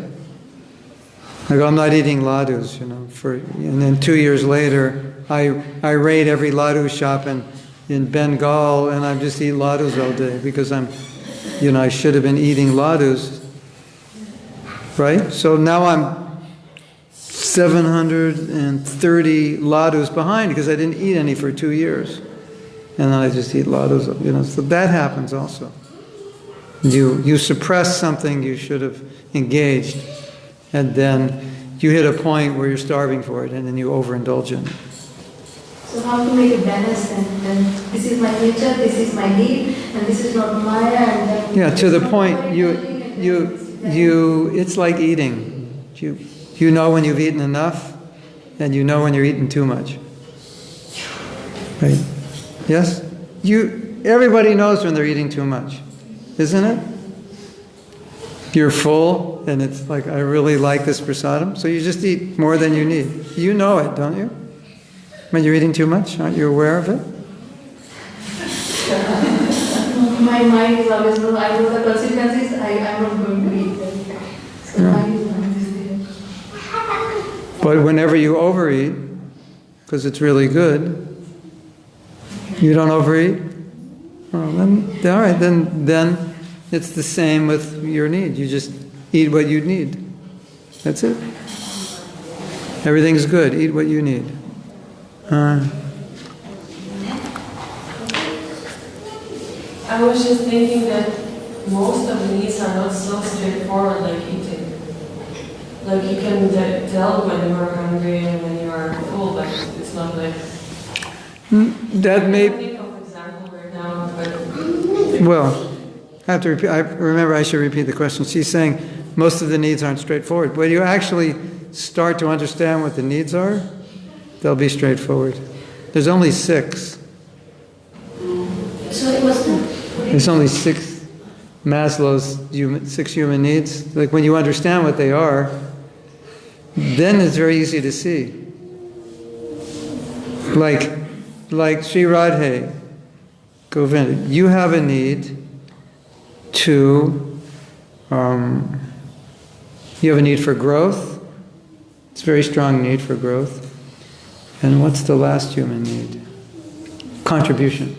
I go, I'm not eating ladus, and then 2 years later, I raid every ladu shop in Bengal, and I just eat ladus all day because I should have been eating ladus, right? So now I'm 730 ladus behind because I didn't eat any for 2 years. And then I just eat ladus, so that happens also. You suppress something you should have engaged, and then you hit a point where you're starving for it, and then you overindulge in it.
So how to make a balance and this is my nature, this is my need, and this is not Maya, and then
yeah, to the point, it's like eating. You know when you've eaten enough, and you know when you're eating too much. Right? Yes? Everybody knows when they're eating too much, isn't it? You're full, and it's like, I really like this prasadam, so you just eat more than you need. You know it, don't you? When you're eating too much, aren't you aware of it?
my mind is always, no, I know the consequences, I'm not going to eat them. So my mind is there.
But whenever you overeat, because it's really good, you don't overeat? Well, then, all right, then it's the same with your need. You just eat what you need. That's it. Everything's good. Eat what you need.
I was just thinking that most of the needs are not so straightforward like eating. Like you can tell when you are hungry and when you are full, but it's not like...
That may...
I can't think of an example right now, but...
Well, I have to repeat. I remember I should repeat the question. She's saying most of the needs aren't straightforward. When you actually start to understand what the needs are, they'll be straightforward. There's only 6.
So it was
There's only 6 Maslow's 6 human needs. Like when you understand what they are, then it's very easy to see. Like Sri Radhe, Govinda, you have a need to, you have a need for growth. It's a very strong need for growth. And what's the last human need? Contribution,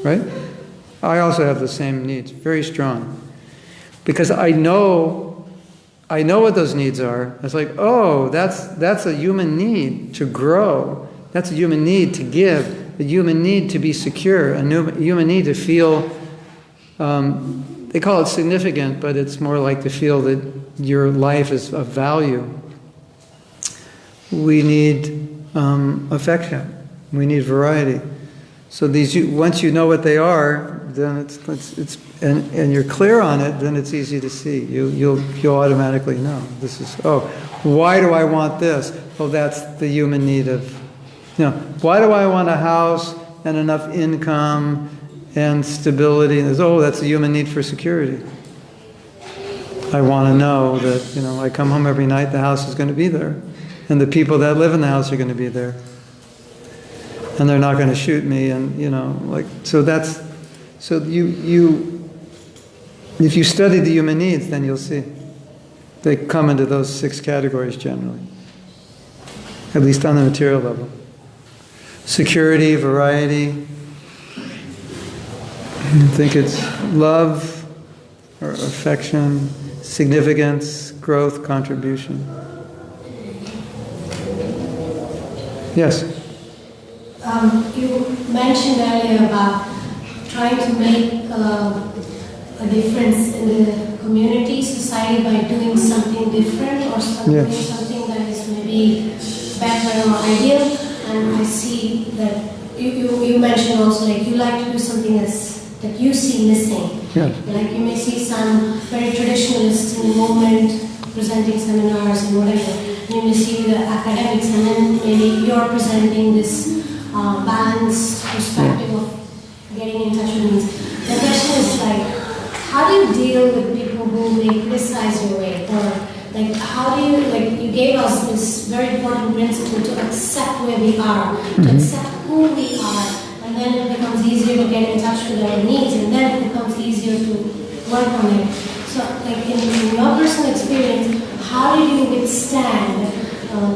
right? I also have the same needs, very strong. Because I know what those needs are. It's like, oh, that's a human need to grow. That's a human need to give, a human need to be secure, a human need to feel, they call it significant, but it's more like to feel that your life is of value. We need affection. We need variety. So once you know what they are, then it's and you're clear on it, then it's easy to see. You'll automatically know. This is, why do I want this? Oh, that's the human need of, why do I want a house and enough income and stability? And that's a human need for security. I want to know that, I come home every night, the house is going to be there. And the people that live in the house are going to be there. And they're not going to shoot me, and if you study the human needs, then you'll see they come into those 6 categories generally, at least on the material level. Security, variety. I think it's love or affection, significance, growth, contribution. Yes.
You mentioned earlier about trying to make a difference in the community, society by doing something different or something that is maybe better or ideal. And I see that you mentioned also you like to do something that you see missing.
Yeah.
Like you may see some very traditionalists in the movement presenting seminars and whatever. You may see the academics, and then maybe you're presenting this balanced perspective of getting in touch with needs. The question is how do you deal with people who may criticize your way, or how do you gave us this very important principle to accept where we are, to accept who we are, and then it becomes easier to get in touch with our needs, and then it becomes easier to work on it. So, in your personal experience, how did you withstand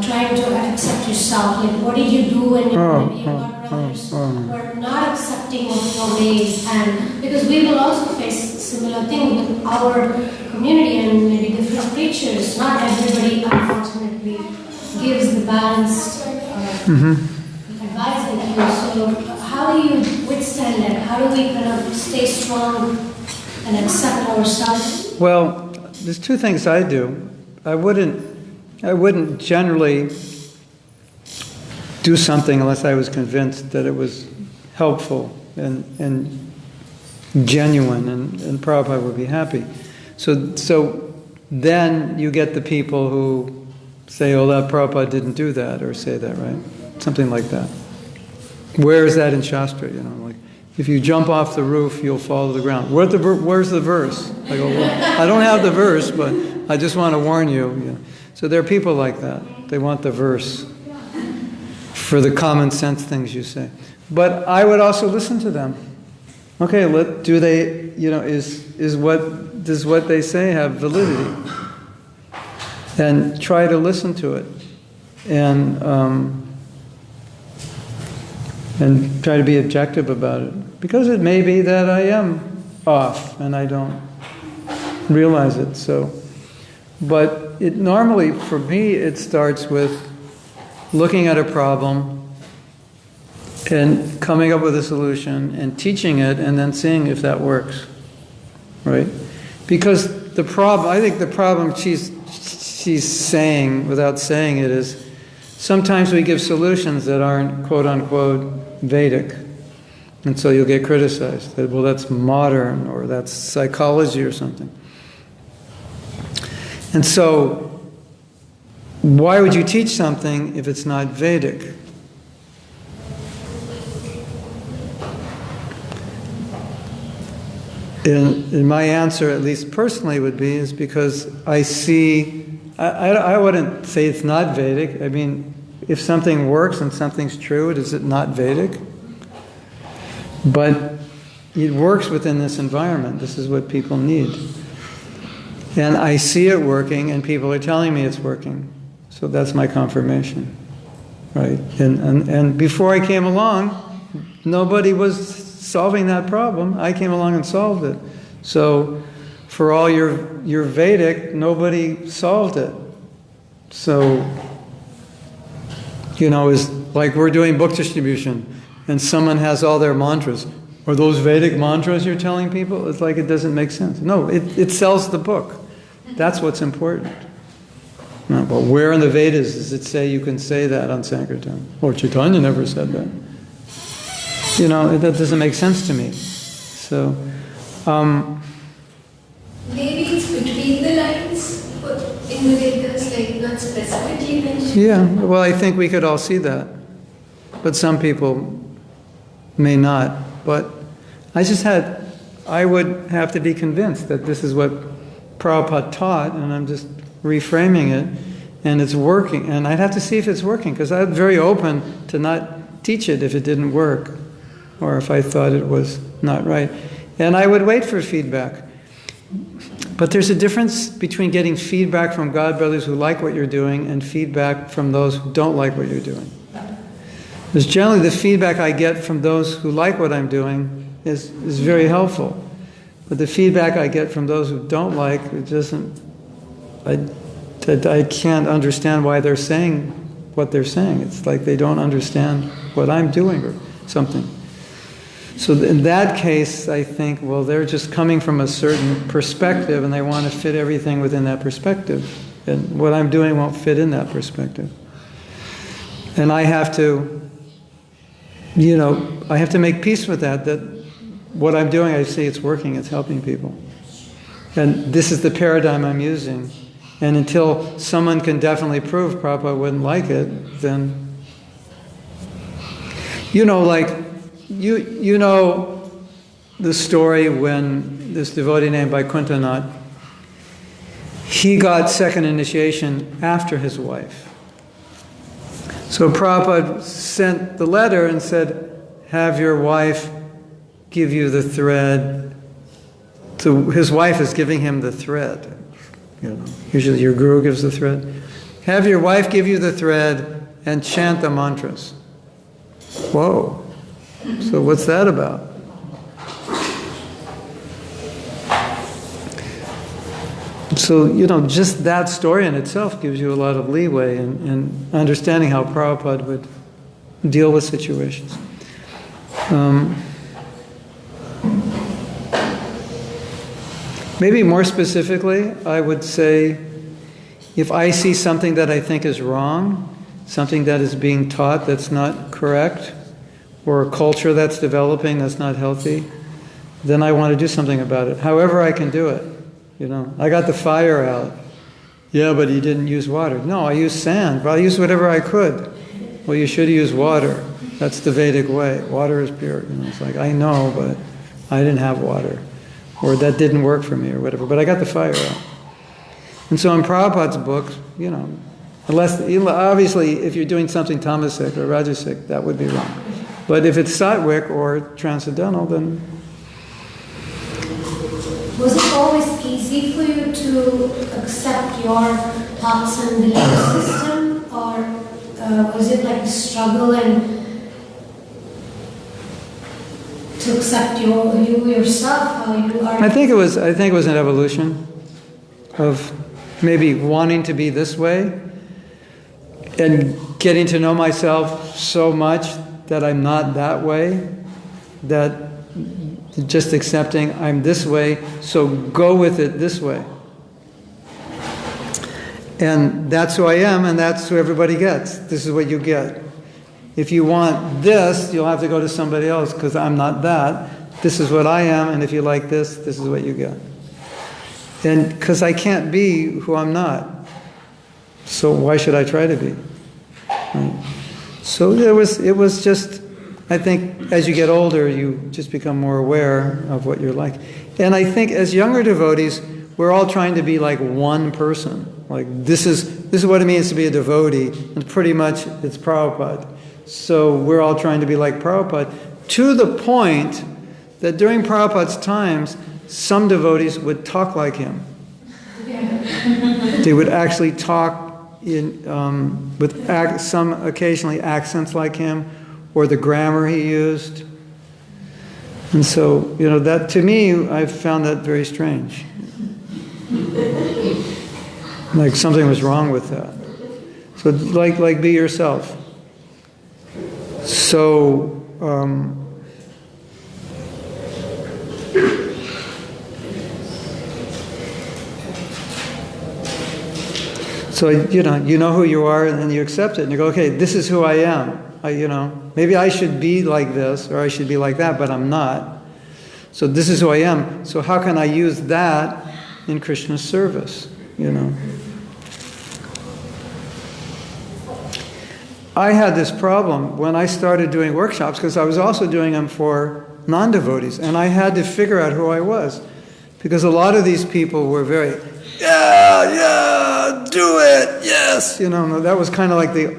trying to accept yourself? What did you do when maybe your brothers were not accepting of your ways? And because we will also face similar things with our community and maybe different preachers. Not everybody, unfortunately, gives the balanced advice that you. So how do you withstand that? How do we kind of stay strong and accept ourselves?
Well, there's 2 things I do. I wouldn't generally do something unless I was convinced that it was helpful and genuine, and Prabhupada would be happy. So then you get the people who say, that Prabhupada didn't do that, or say that, right? Something like that. Where is that in Shastra? If you jump off the roof, you'll fall to the ground. Where's the verse? I go, I don't have the verse, but I just want to warn you. So there are people like that. They want the verse for the common sense things you say. But I would also listen to them. Okay, does what they say have validity? And try to listen to it. And try to be objective about it. Because it may be that I am off and I don't realize it. But it normally, for me, it starts with looking at a problem and coming up with a solution and teaching it and then seeing if that works. Right? Because I think the problem she's saying, without saying it, is sometimes we give solutions that aren't, quote unquote, Vedic. And so you'll get criticized. That, that's modern, or that's psychology or something. And so, why would you teach something if it's not Vedic? And my answer, at least personally, would be is because I see, I wouldn't say it's not Vedic. I mean, if something works and something's true, is it not Vedic? But it works within this environment. This is what people need. And I see it working, and people are telling me it's working. So that's my confirmation. Right? And before I came along, nobody was solving that problem. I came along and solved it. So for all your Vedic, nobody solved it. So, is like we're doing book distribution, and someone has all their mantras. Are those Vedic mantras you're telling people? It's like it doesn't make sense. No, it sells the book. That's what's important. Well, where in the Vedas does it say you can say that on Sankirtan? Or Chaitanya never said that. That doesn't make sense to me. So,
Maybe it's between the lines, but in the Vedas, like not specifically mentioned.
yeah, well, I think we could all see that. But some people may not. But I would have to be convinced that this is what Prabhupada taught, and I'm just reframing it, and it's working. And I'd have to see if it's working, because I'm very open to not teach it if it didn't work, or if I thought it was not right. And I would wait for feedback. But there's a difference between getting feedback from God brothers who like what you're doing and feedback from those who don't like what you're doing. Because generally the feedback I get from those who like what I'm doing is very helpful. But the feedback I get from those who don't like, I can't understand why they're saying what they're saying. It's like they don't understand what I'm doing or something. So in that case, I think, well, they're just coming from a certain perspective and they want to fit everything within that perspective. And what I'm doing won't fit in that perspective. And I have to, I have to make peace with that what I'm doing, I see it's working, it's helping people. And this is the paradigm I'm using. And until someone can definitely prove Prabhupada wouldn't like it, then, like, you know the story when this devotee named Vaikuntanath, he got second initiation after his wife. So Prabhupada sent the letter and said, have your wife give you the thread. So his wife is giving him the thread. Usually your guru gives the thread. Have your wife give you the thread and chant the mantras. Whoa. So what's that about? So, just that story in itself gives you a lot of leeway in understanding how Prabhupada would deal with situations. Maybe more specifically, I would say, if I see something that I think is wrong, something that is being taught that's not correct, or a culture that's developing that's not healthy, then I want to do something about it. However I can do it. I got the fire out. Yeah, but you didn't use water. No, I used sand, but I used whatever I could. Well, you should use water. That's the Vedic way. Water is pure. It's like, I know, but I didn't have water. Or that didn't work for me or whatever. But I got the fire out. And so in Prabhupada's books, unless, obviously, if you're doing something tamasic or rajasic, that would be wrong. But if it's sattvic or transcendental, then...
Was it always easy for you to accept your thoughts and belief system? Or was it like a struggle and to accept you yourself, how you are?
I think it was an evolution of maybe wanting to be this way and getting to know myself so much that I'm not that way, that just accepting I'm this way, so go with it this way. And that's who I am, and that's who everybody gets. This is what you get. If you want this, you'll have to go to somebody else, because I'm not that. This is what I am, and if you like this, this is what you get. And because I can't be who I'm not. So why should I try to be? Right? So it was just, I think as you get older, you just become more aware of what you're like. And I think as younger devotees, we're all trying to be like one person. Like this is what it means to be a devotee, and pretty much it's Prabhupada. So we're all trying to be like Prabhupada, to the point that during Prabhupada's times, some devotees would talk like him. They would actually talk with some occasionally accents like him, or the grammar he used. And so, that to me, I've found that very strange. Like something was wrong with that. So like be yourself. So, So, you know who you are, and you accept it, and you go, okay, this is who I am. Maybe I should be like this, or I should be like that, but I'm not. So this is who I am. So how can I use that in Krishna's service, I had this problem when I started doing workshops, because I was also doing them for non-devotees, and I had to figure out who I was. Because a lot of these people were very, yeah, do it, yes. That was kind of like the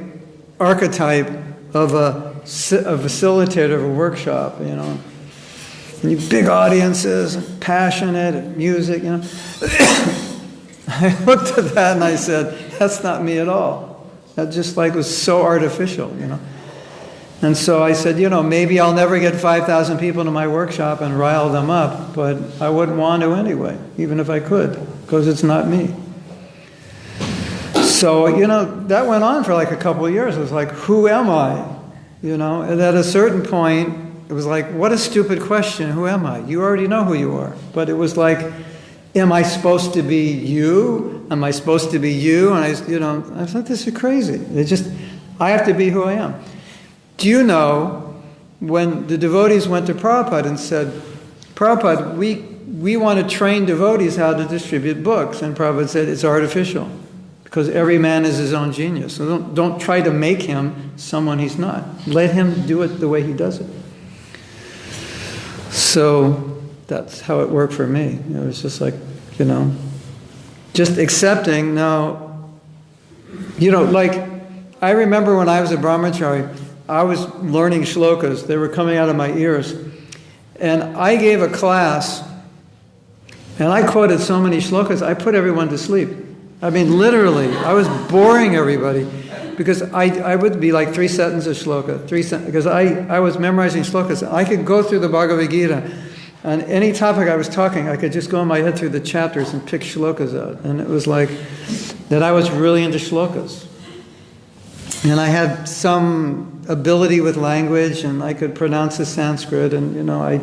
archetype of a facilitator of a workshop, And you big audiences, and passionate, and music, I looked at that and I said, that's not me at all. That just was so artificial, And so I said, maybe I'll never get 5,000 people to my workshop and rile them up, but I wouldn't want to anyway, even if I could, because it's not me. So, that went on for a couple of years. It was like, who am I? And at a certain point, it was like, what a stupid question, who am I? You already know who you are. But it was like, am I supposed to be you? Am I supposed to be you? And I thought, this is crazy. I have to be who I am. Do you know, when the devotees went to Prabhupada and said, Prabhupada, we want to train devotees how to distribute books. And Prabhupada said, it's artificial, because every man is his own genius. So don't try to make him someone he's not. Let him do it the way he does it. So that's how it worked for me. It was just just accepting. Now, I remember when I was a brahmachari, I was learning shlokas. They were coming out of my ears. And I gave a class, and I quoted so many shlokas, I put everyone to sleep. I mean, literally, I was boring everybody, because I would be 3 sentences shloka, because I was memorizing shlokas. I could go through the Bhagavad Gita, and any topic I was talking, I could just go in my head through the chapters and pick shlokas out. And it was like that I was really into shlokas. And I had some ability with language, and I could pronounce the Sanskrit, and I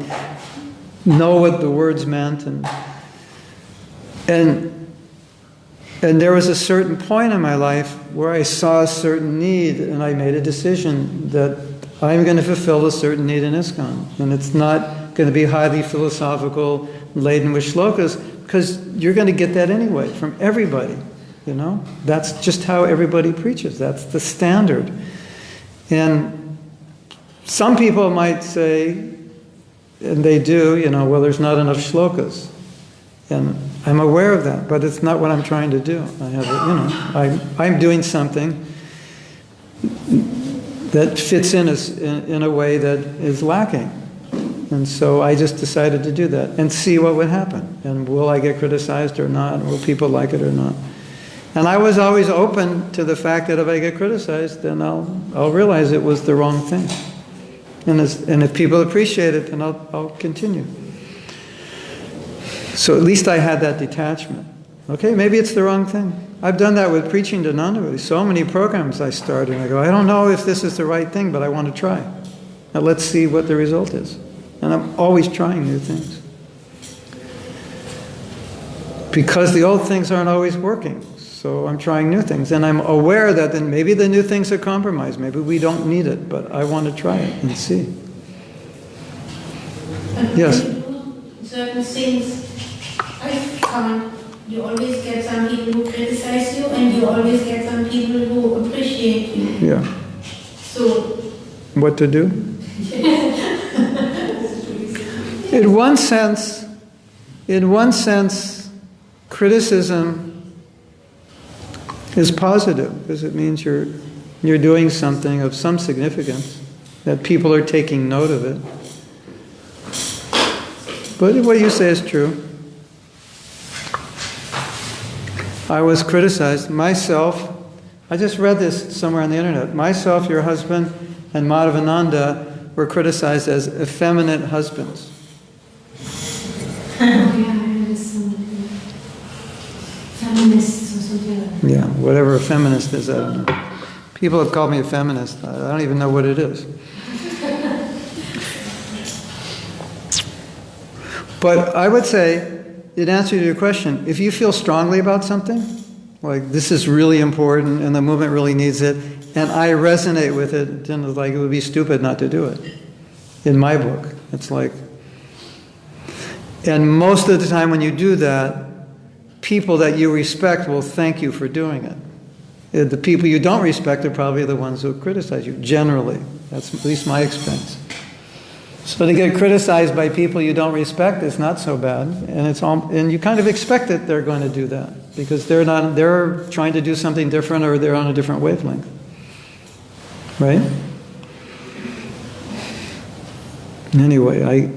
know what the words meant, and there was a certain point in my life where I saw a certain need, and I made a decision that I'm going to fulfill a certain need in ISKCON, and it's not going to be highly philosophical, laden with shlokas, because you're going to get that anyway from everybody. That's just how everybody preaches. That's the standard. And some people might say, and they do, well, there's not enough shlokas. And I'm aware of that, but it's not what I'm trying to do. I'm doing something that fits in a way that is lacking. And so I just decided to do that and see what would happen. And will I get criticized or not? Will people like it or not? And I was always open to the fact that if I get criticized, then I'll realize it was the wrong thing. And if people appreciate it, then I'll continue. So at least I had that detachment. Okay, maybe it's the wrong thing. I've done that with preaching to non-devotees. So many programs I started, and I go, I don't know if this is the right thing, but I want to try. Now let's see what the result is. And I'm always trying new things. Because the old things aren't always working. So I'm trying new things. And I'm aware that then maybe the new things are compromised. Maybe we don't need it, but I want to try it and see. Yes?
Certain things, I found you always get some people who criticize you, and you always get some people who appreciate you.
Yeah.
So
what to do? In one sense, criticism is positive, because it means you're doing something of some significance, that people are taking note of it. But what you say is true. I was criticized. Myself, I just read this somewhere on the internet. Myself, your husband, and Madhavananda were criticized as effeminate husbands.
Feminists or something like that.
Yeah, whatever a feminist is, I don't know. People have called me a feminist. I don't even know what it is. But I would say, in answer to your question, if you feel strongly about something, Like, this is really important and the movement really needs it, and I resonate with it, and it's like it would be stupid not to do it. In my book, it's like, and most of the time when you do that, people that you respect will thank you for doing it. The people you don't respect are probably the ones who criticize you, generally. That's at least my experience. So to get criticized by people you don't respect is not so bad, and you kind of expect that they're going to do that because they're trying to do something different, or they're on a different wavelength, right? Anyway,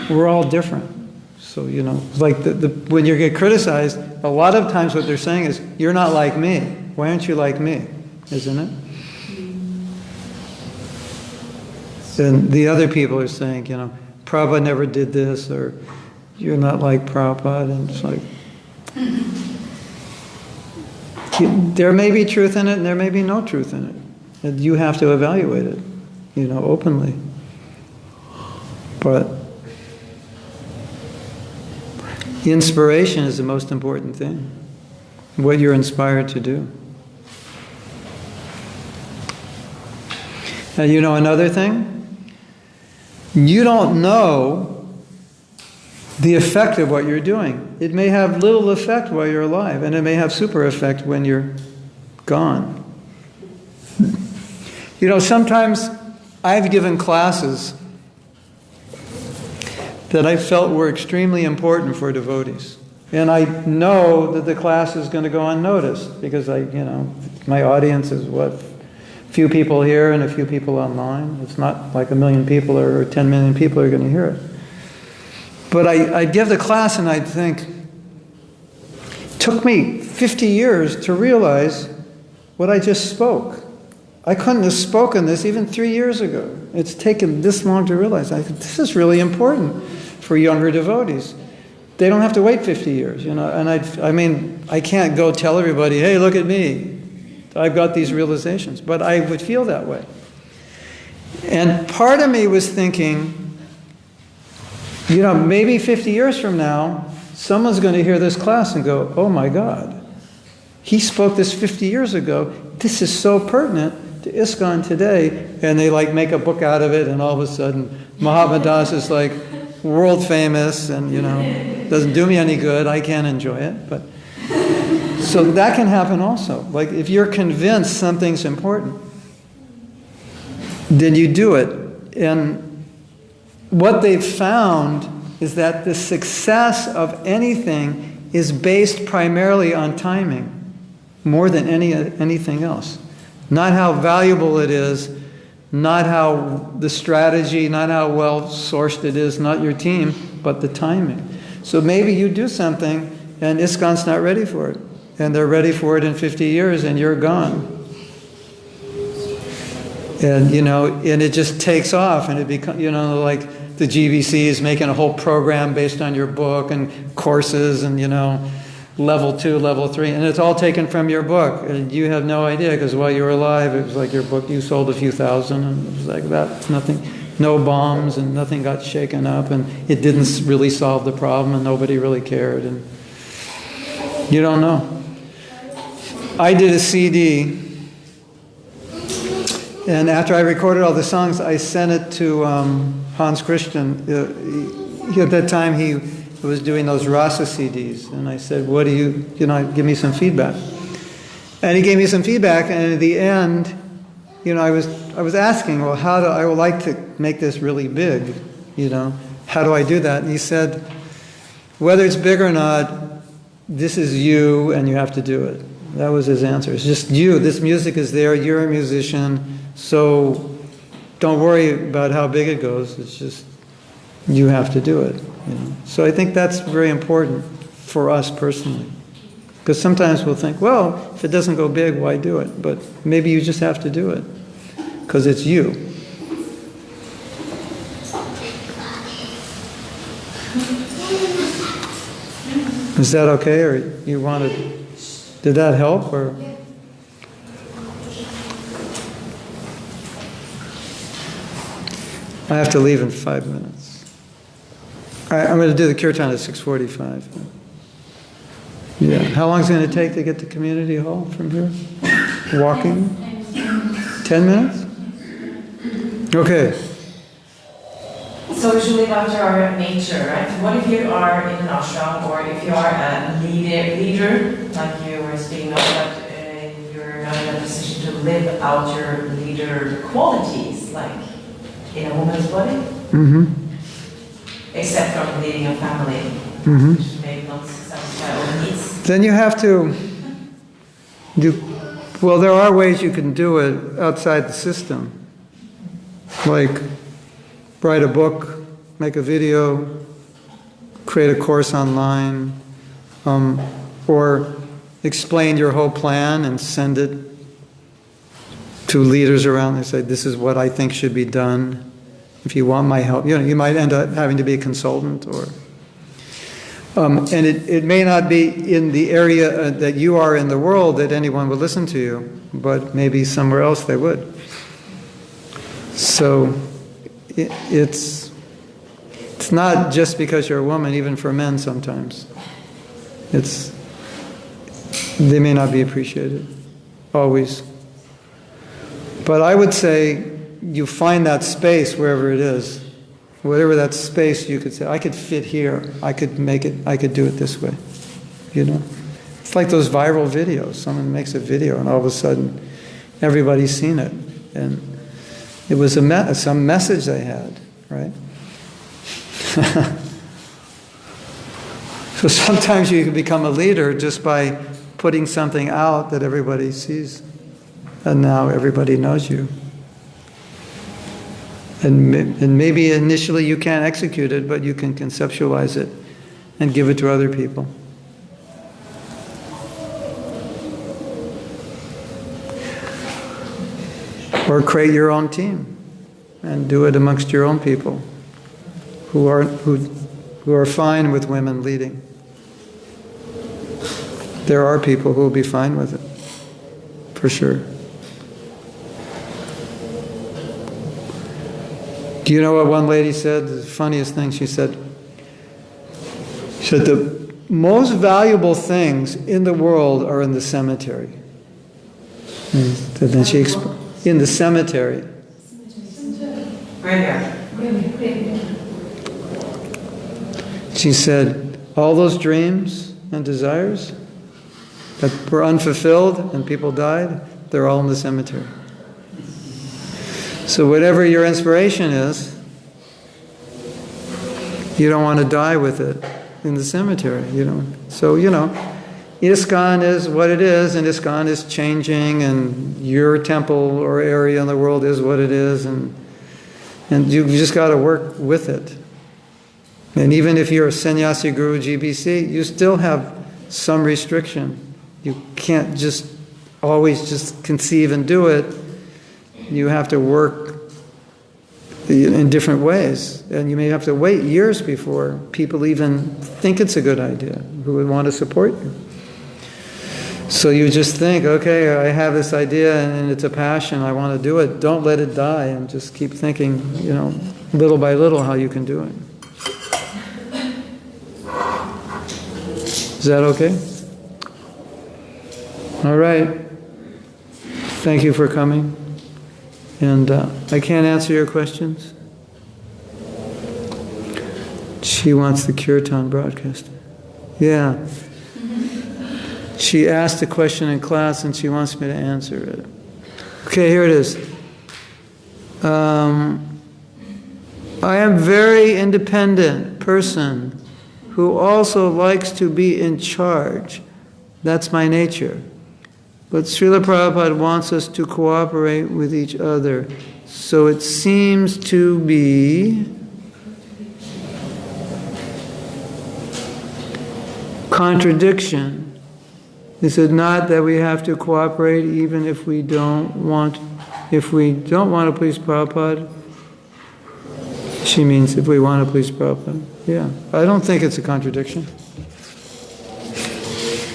we're all different. So, like when you get criticized, a lot of times what they're saying is, you're not like me. Why aren't you like me? Isn't it? And the other people are saying, Prabhupada never did this, or you're not like Prabhupada. And it's like, there may be truth in it and there may be no truth in it. And you have to evaluate it, openly. But inspiration is the most important thing. What you're inspired to do. And another thing? You don't know the effect of what you're doing. It may have little effect while you're alive, and it may have super effect when you're gone. Sometimes I've given classes that I felt were extremely important for devotees. And I know that the class is going to go unnoticed because my audience is a few people here and a few people online. It's not like 1 million people or 10 million people are going to hear it. But I'd give the class and I'd think, it took me 50 years to realize what I just spoke. I couldn't have spoken this even 3 years ago. It's taken this long to realize. I think this is really important for younger devotees. They don't have to wait 50 years, And I can't go tell everybody, hey, look at me. I've got these realizations. But I would feel that way. And part of me was thinking, maybe 50 years from now, someone's going to hear this class and go, oh my God, he spoke this 50 years ago. This is so pertinent to ISKCON today. And they make a book out of it, and all of a sudden Mahatma Das is world famous, and doesn't do me any good. I can't enjoy it. But so that can happen also. If you're convinced something's important, then you do it. And what they've found is that the success of anything is based primarily on timing, more than anything else. Not how valuable it is, not how the strategy, not how well sourced it is, not your team, but the timing. So maybe you do something and ISKCON's not ready for it. And they're ready for it in 50 years and you're gone. And, and it just takes off, and it becomes, like the GBC is making a whole program based on your book and courses and, level 2, level 3, and it's all taken from your book. And you have no idea, because while you were alive, it was like your book, you sold a few thousand, and it was like that, nothing, no bombs, and nothing got shaken up, and it didn't really solve the problem, and nobody really cared, and you don't know. I did a CD, and after I recorded all the songs, I sent it to Hans Christian. At that time, he was doing those Rasa CDs, and I said, what do you give me some feedback. And he gave me some feedback, and at the end, I was asking, well, I would like to make this really big, how do I do that? And he said, whether it's big or not, this is you, and you have to do it. That was his answer. It's just you. This music is there. You're a musician, so don't worry about how big it goes. It's just you have to do it. So I think that's very important for us personally. Because sometimes we'll think, well, if it doesn't go big, why do it? But maybe you just have to do it. Because it's you. Is that okay? Or you wanted... Did that help? Or I have to leave in 5 minutes. I'm going to do the kirtan at 6:45. Yeah. How long is it going to take to get to Community Hall from here? Walking? 10 minutes? Okay.
So we should live after our nature, right? What if you are in an ashram, or if you are a leader, like you were speaking of, but you're not in a position to live out your leader qualities, like in a woman's body?
Mm-hmm.
Except from leading a family,
Mm-hmm.
which may not satisfy all the needs.
Then you have to do, well, there are ways you can do it outside the system. Like write a book, make a video, create a course online, or explain your whole plan and send it to leaders around and say, this is what I think should be done. If you want my help, you might end up having to be a consultant, or and it may not be in the area that you are in the world that anyone would listen to you, but maybe somewhere else they would. So it's not just because you're a woman, even for men sometimes. They may not be appreciated, always. But I would say you find that space wherever it is. Whatever that space, you could say, I could fit here, I could make it, I could do it this way. It's like those viral videos. Someone makes a video and all of a sudden everybody's seen it. And it was some message they had, right? So sometimes you can become a leader just by putting something out that everybody sees. And now everybody knows you. And maybe initially you can't execute it, but you can conceptualize it and give it to other people. Or create your own team and do it amongst your own people who are fine with women leading. There are people who will be fine with it, for sure. Do you know what one lady said? The funniest thing she said. She said, the most valuable things in the world are in the cemetery. And then she explained, in the cemetery.
Graveyard.
She said, all those dreams and desires that were unfulfilled and people died, they're all in the cemetery. So whatever your inspiration is, you don't want to die with it in the cemetery. So, ISKCON is what it is, and ISKCON is changing, and your temple or area in the world is what it is, and you've just got to work with it. And even if you're a sannyasi guru GBC, you still have some restriction. You can't just always just conceive and do it. You have to work in different ways. And you may have to wait years before people even think it's a good idea, who would want to support you. So you just think, okay, I have this idea and it's a passion, I want to do it. Don't let it die, and just keep thinking, little by little how you can do it. Is that okay? All right. Thank you for coming. And I can't answer your questions. She wants the kirtan broadcast. Yeah. She asked a question in class and she wants me to answer it. Okay, here it is. I am a very independent person who also likes to be in charge. That's my nature. But Srila Prabhupada wants us to cooperate with each other. So it seems to be contradiction. Is it not that we have to cooperate even if we don't want to please Prabhupada? She means if we want to please Prabhupada. Yeah, I don't think it's a contradiction.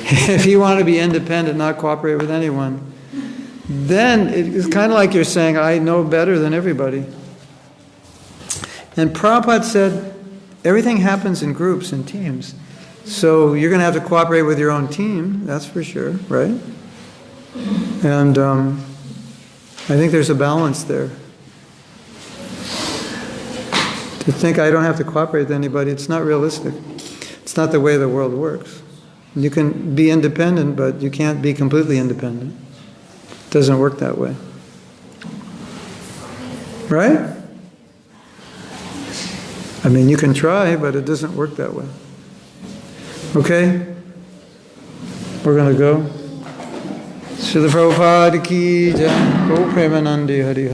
If you want to be independent, not cooperate with anyone, then it's kind of like you're saying, I know better than everybody. And Prabhupada said, everything happens in groups and teams. So you're going to have to cooperate with your own team, that's for sure, right? And I think there's a balance there. To think I don't have to cooperate with anybody, it's not realistic. It's not the way the world works. You can be independent, but you can't be completely independent. It doesn't work that way. Right? I mean, you can try, but it doesn't work that way. Okay? We're going to go. Srila Prabhupada ki jai. Go Premanandi Hari.